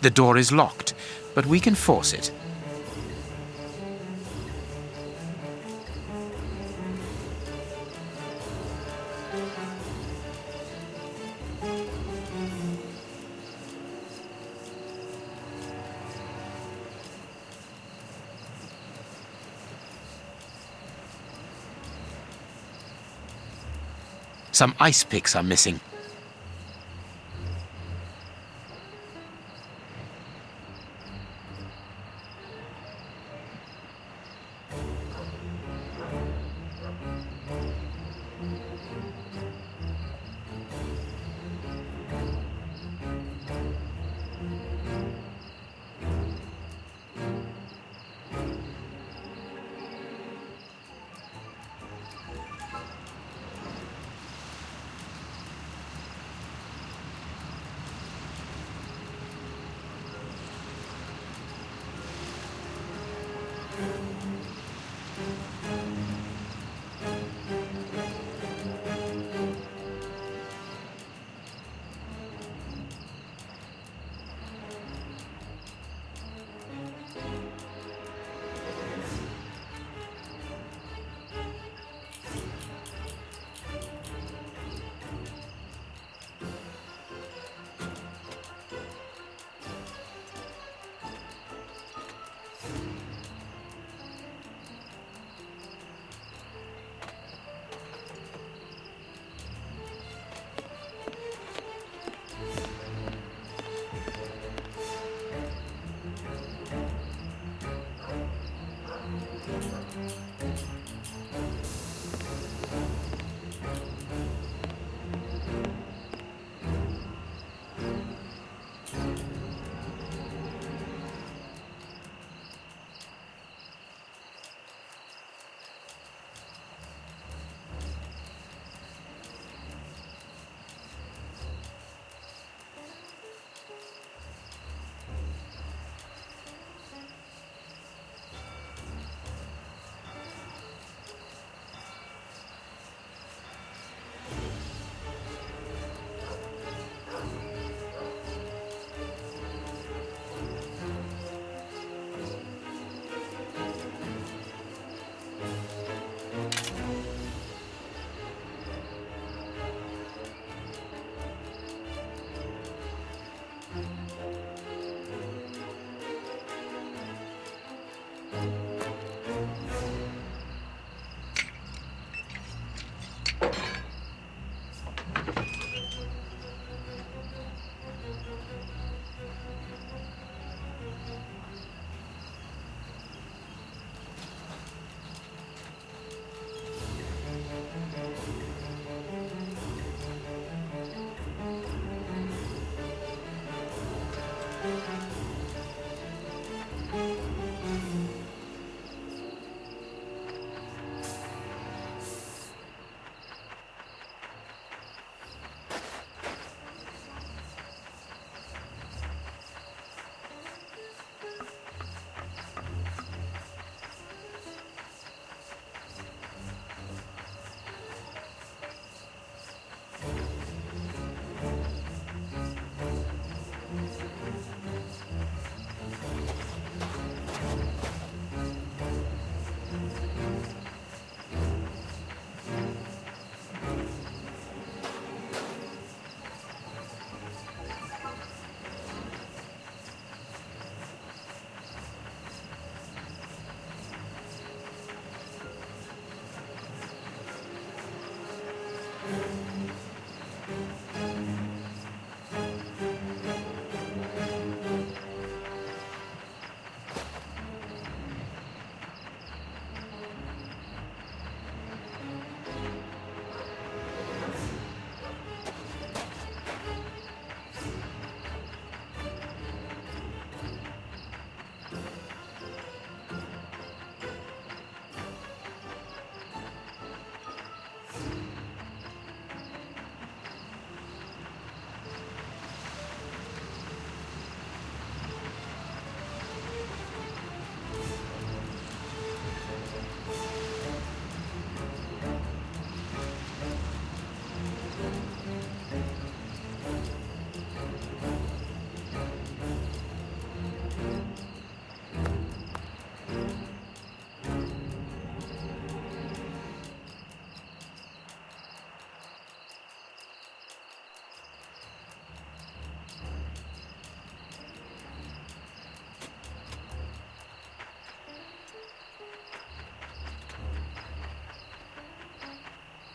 The door is locked, but we can force it.
Some ice picks are missing.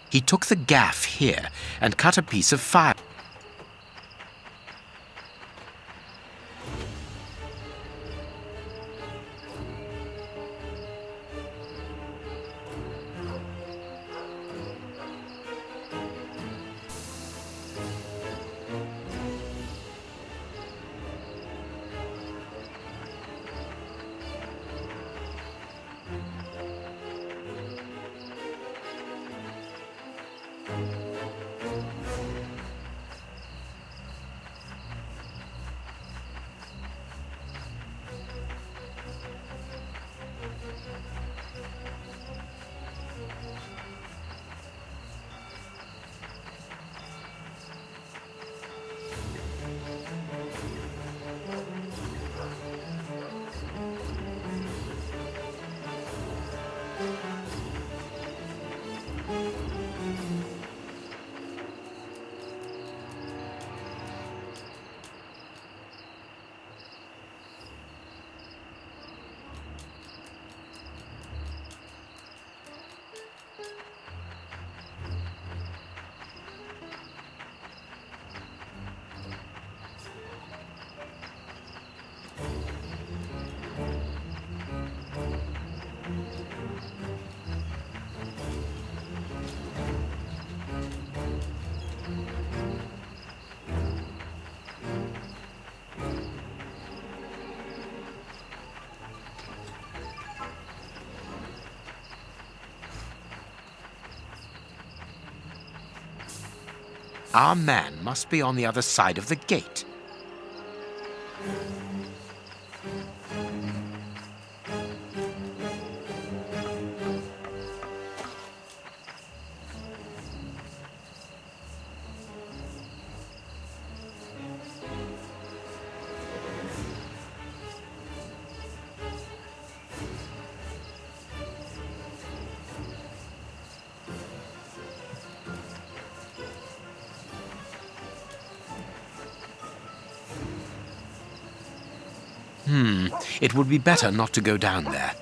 He took the gaff here and cut a piece of fire. Our man must be on the other side of the gate. It would be better not to go down there.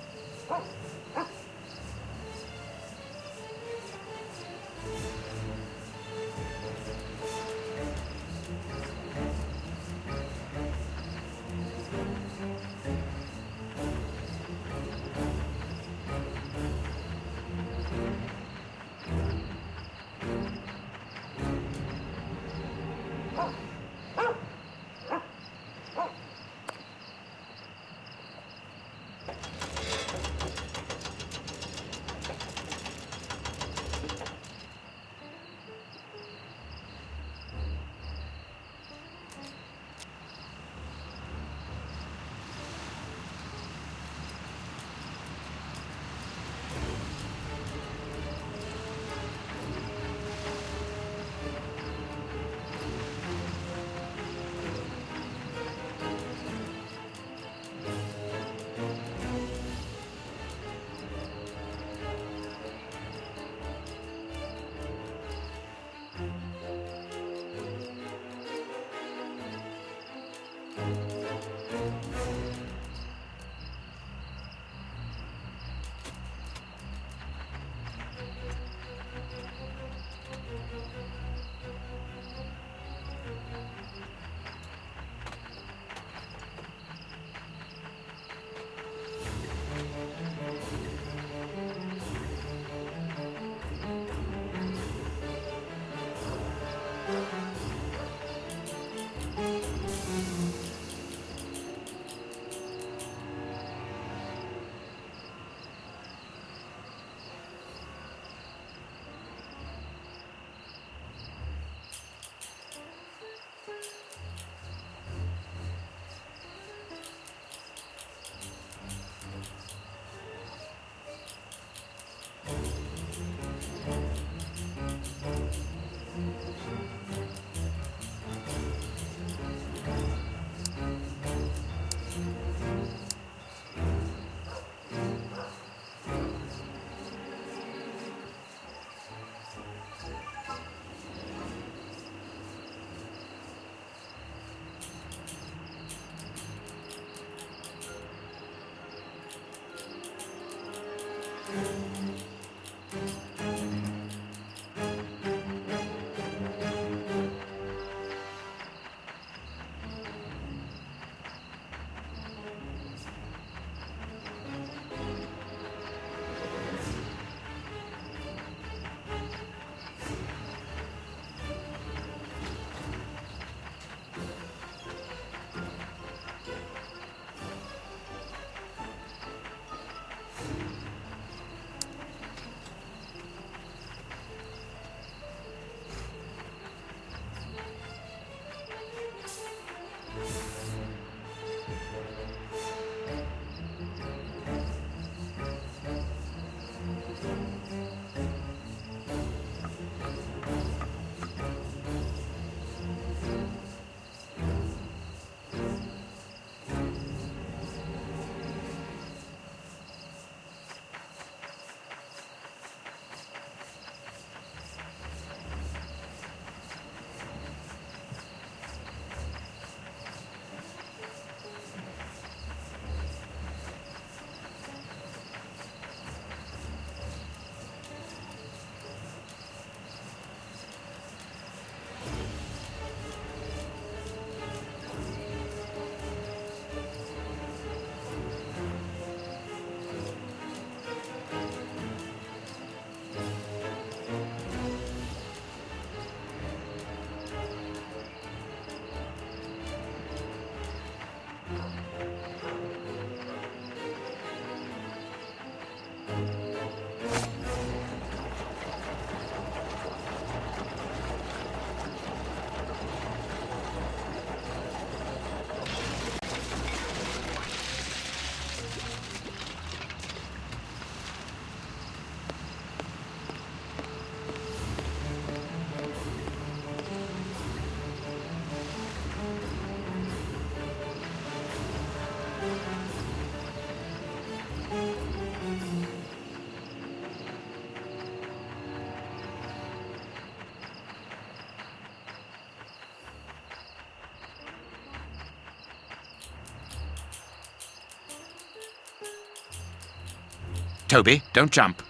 Toby, don't jump.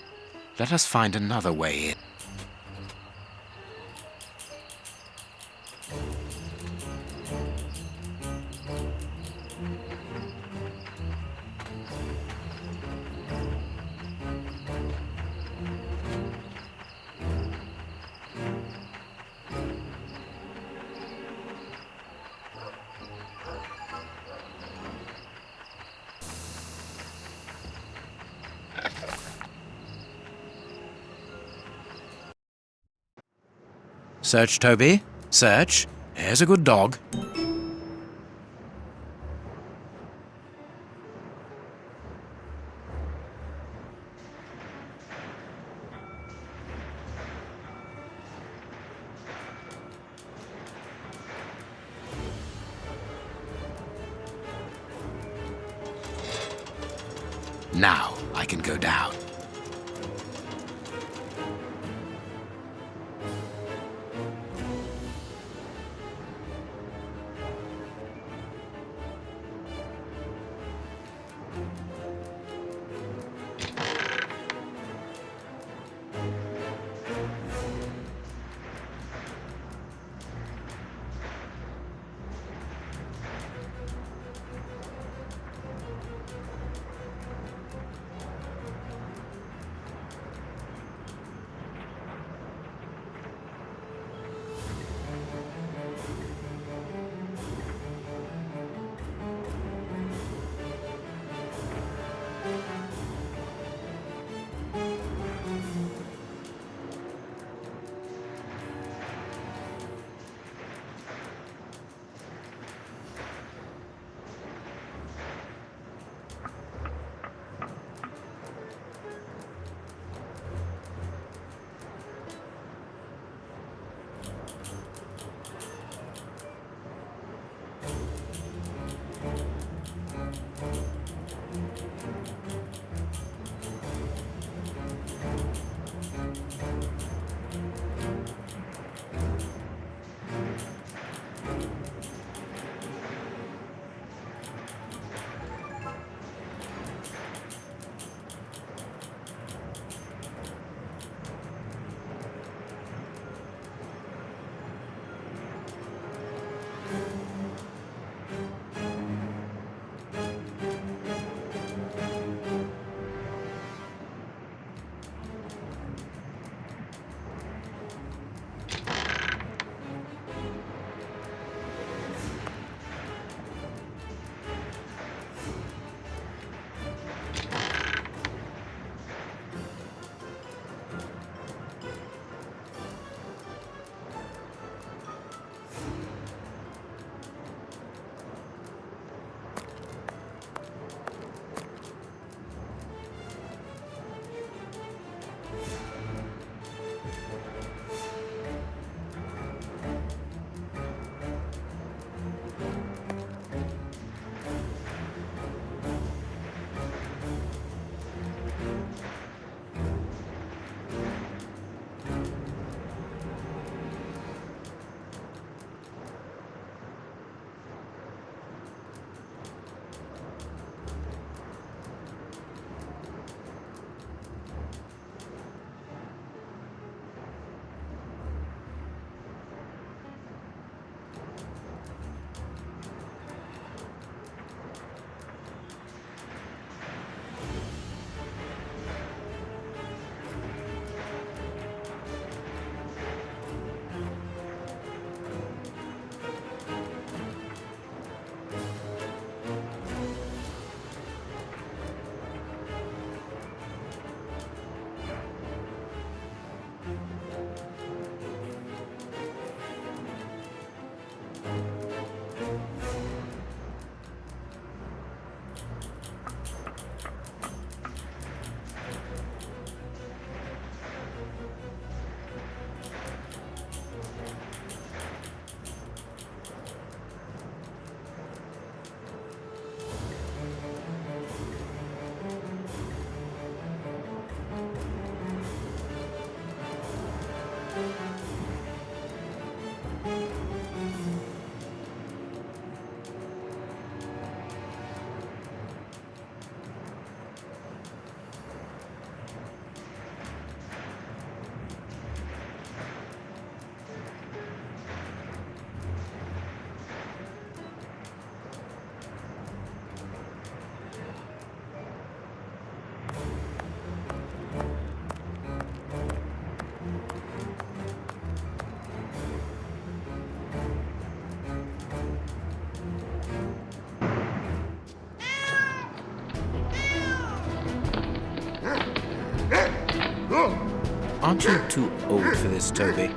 Let us find another way in. Search, Toby. Search. Here's a good dog. Now I can go down. Aren't you too old for this, Toby?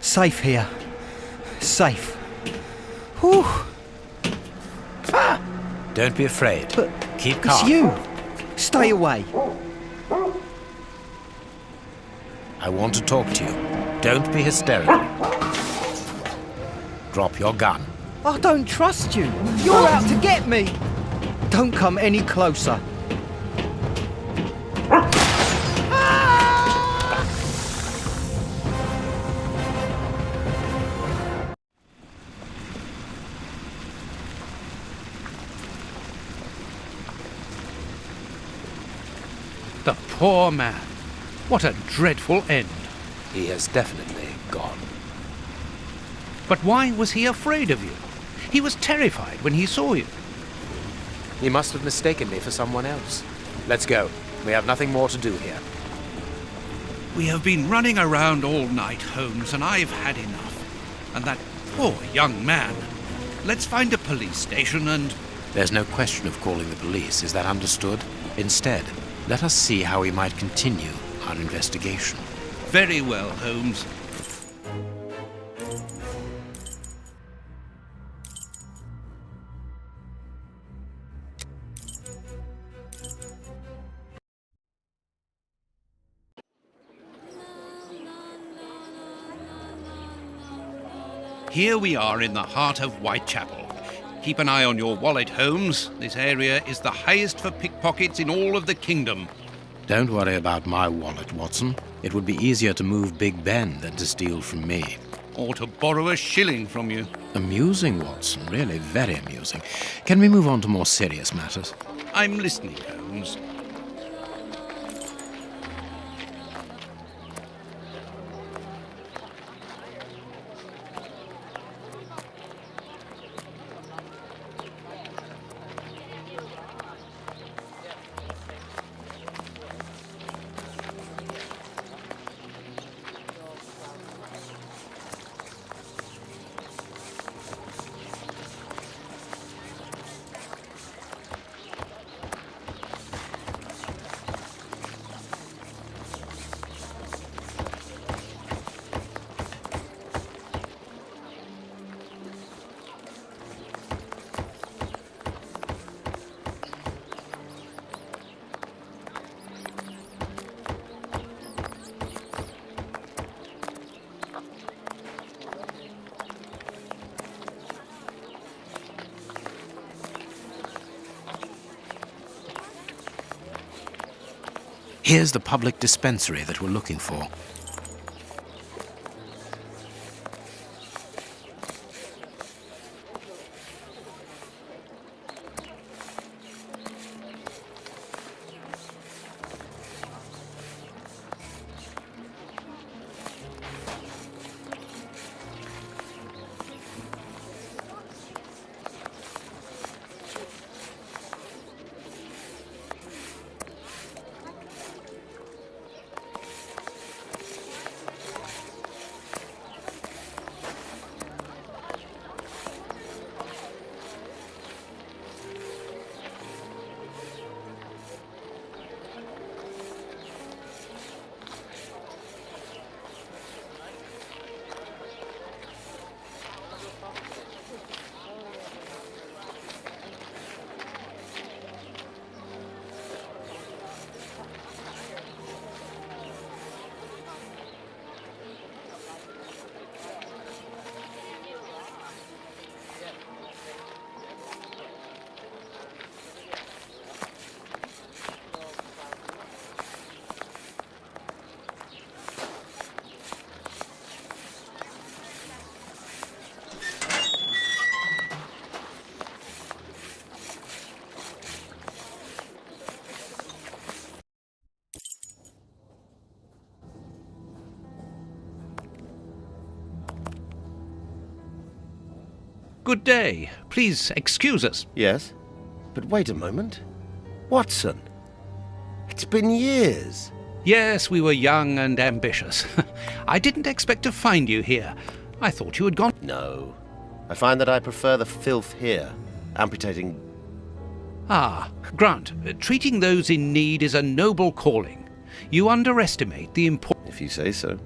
Safe here. Safe. Whew.
Don't be afraid.
But
keep calm.
it's you. Stay away.
I want to talk to you. Don't be hysterical. Drop your gun.
I don't trust you. You're out to get me. Don't come any closer.
The poor man. What a dreadful end.
He has definitely gone.
But why was he afraid of you? He was terrified when he saw you.
He must have mistaken me for someone else. Let's go. We have nothing more to do here.
We have been running around all night, Holmes, and I've had enough. And that poor young man. Let's find a police station and...
There's no question of calling the police, is that understood? Instead, let us see how we might continue our investigation.
Very well, Holmes. Here we are in the heart of Whitechapel. Keep an eye on your wallet, Holmes. This area is the highest for pickpockets in all of the kingdom.
Don't worry about my wallet, Watson. It would be easier to move Big Ben than to steal from me.
Or to borrow a shilling from you.
Amusing, Watson. Really very amusing. Can we move on to more serious matters?
I'm listening, Holmes.
Here's the public dispensary that we're looking for.
Good day. Please excuse us.
Yes? But wait a moment. Watson, it's been years.
Yes, we were young and ambitious. I didn't expect to find you here. I thought you had gone.
No. I find that I prefer the filth here. Amputating...
Ah, Grant, treating those in need is a noble calling. You underestimate the importance.
If you say so.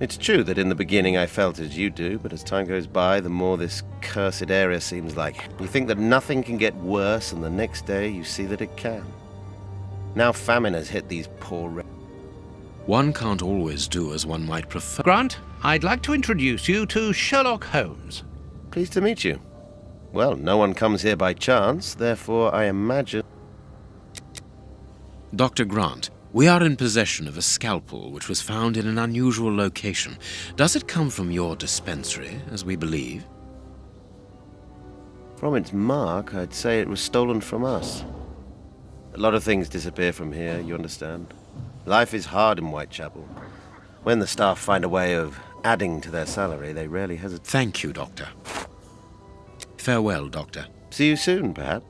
It's true that in the beginning I felt as you do, but as time goes by, the more this cursed area seems like. You think that nothing can get worse, and the next day you see that it can. Now famine has hit these poor...
One can't always do as one might prefer.
Grant, I'd like to introduce you to Sherlock Holmes.
Pleased to meet you. Well, no one comes here by chance, therefore I imagine...
Dr. Grant, we are in possession of a scalpel which was found in an unusual location. Does it come from your dispensary, as we believe?
From its mark, I'd say it was stolen from us. A lot of things disappear from here, you understand? Life is hard in Whitechapel. When the staff find a way of adding to their salary, they rarely hesitate.
Thank you, Doctor. Farewell, Doctor.
See you soon, perhaps.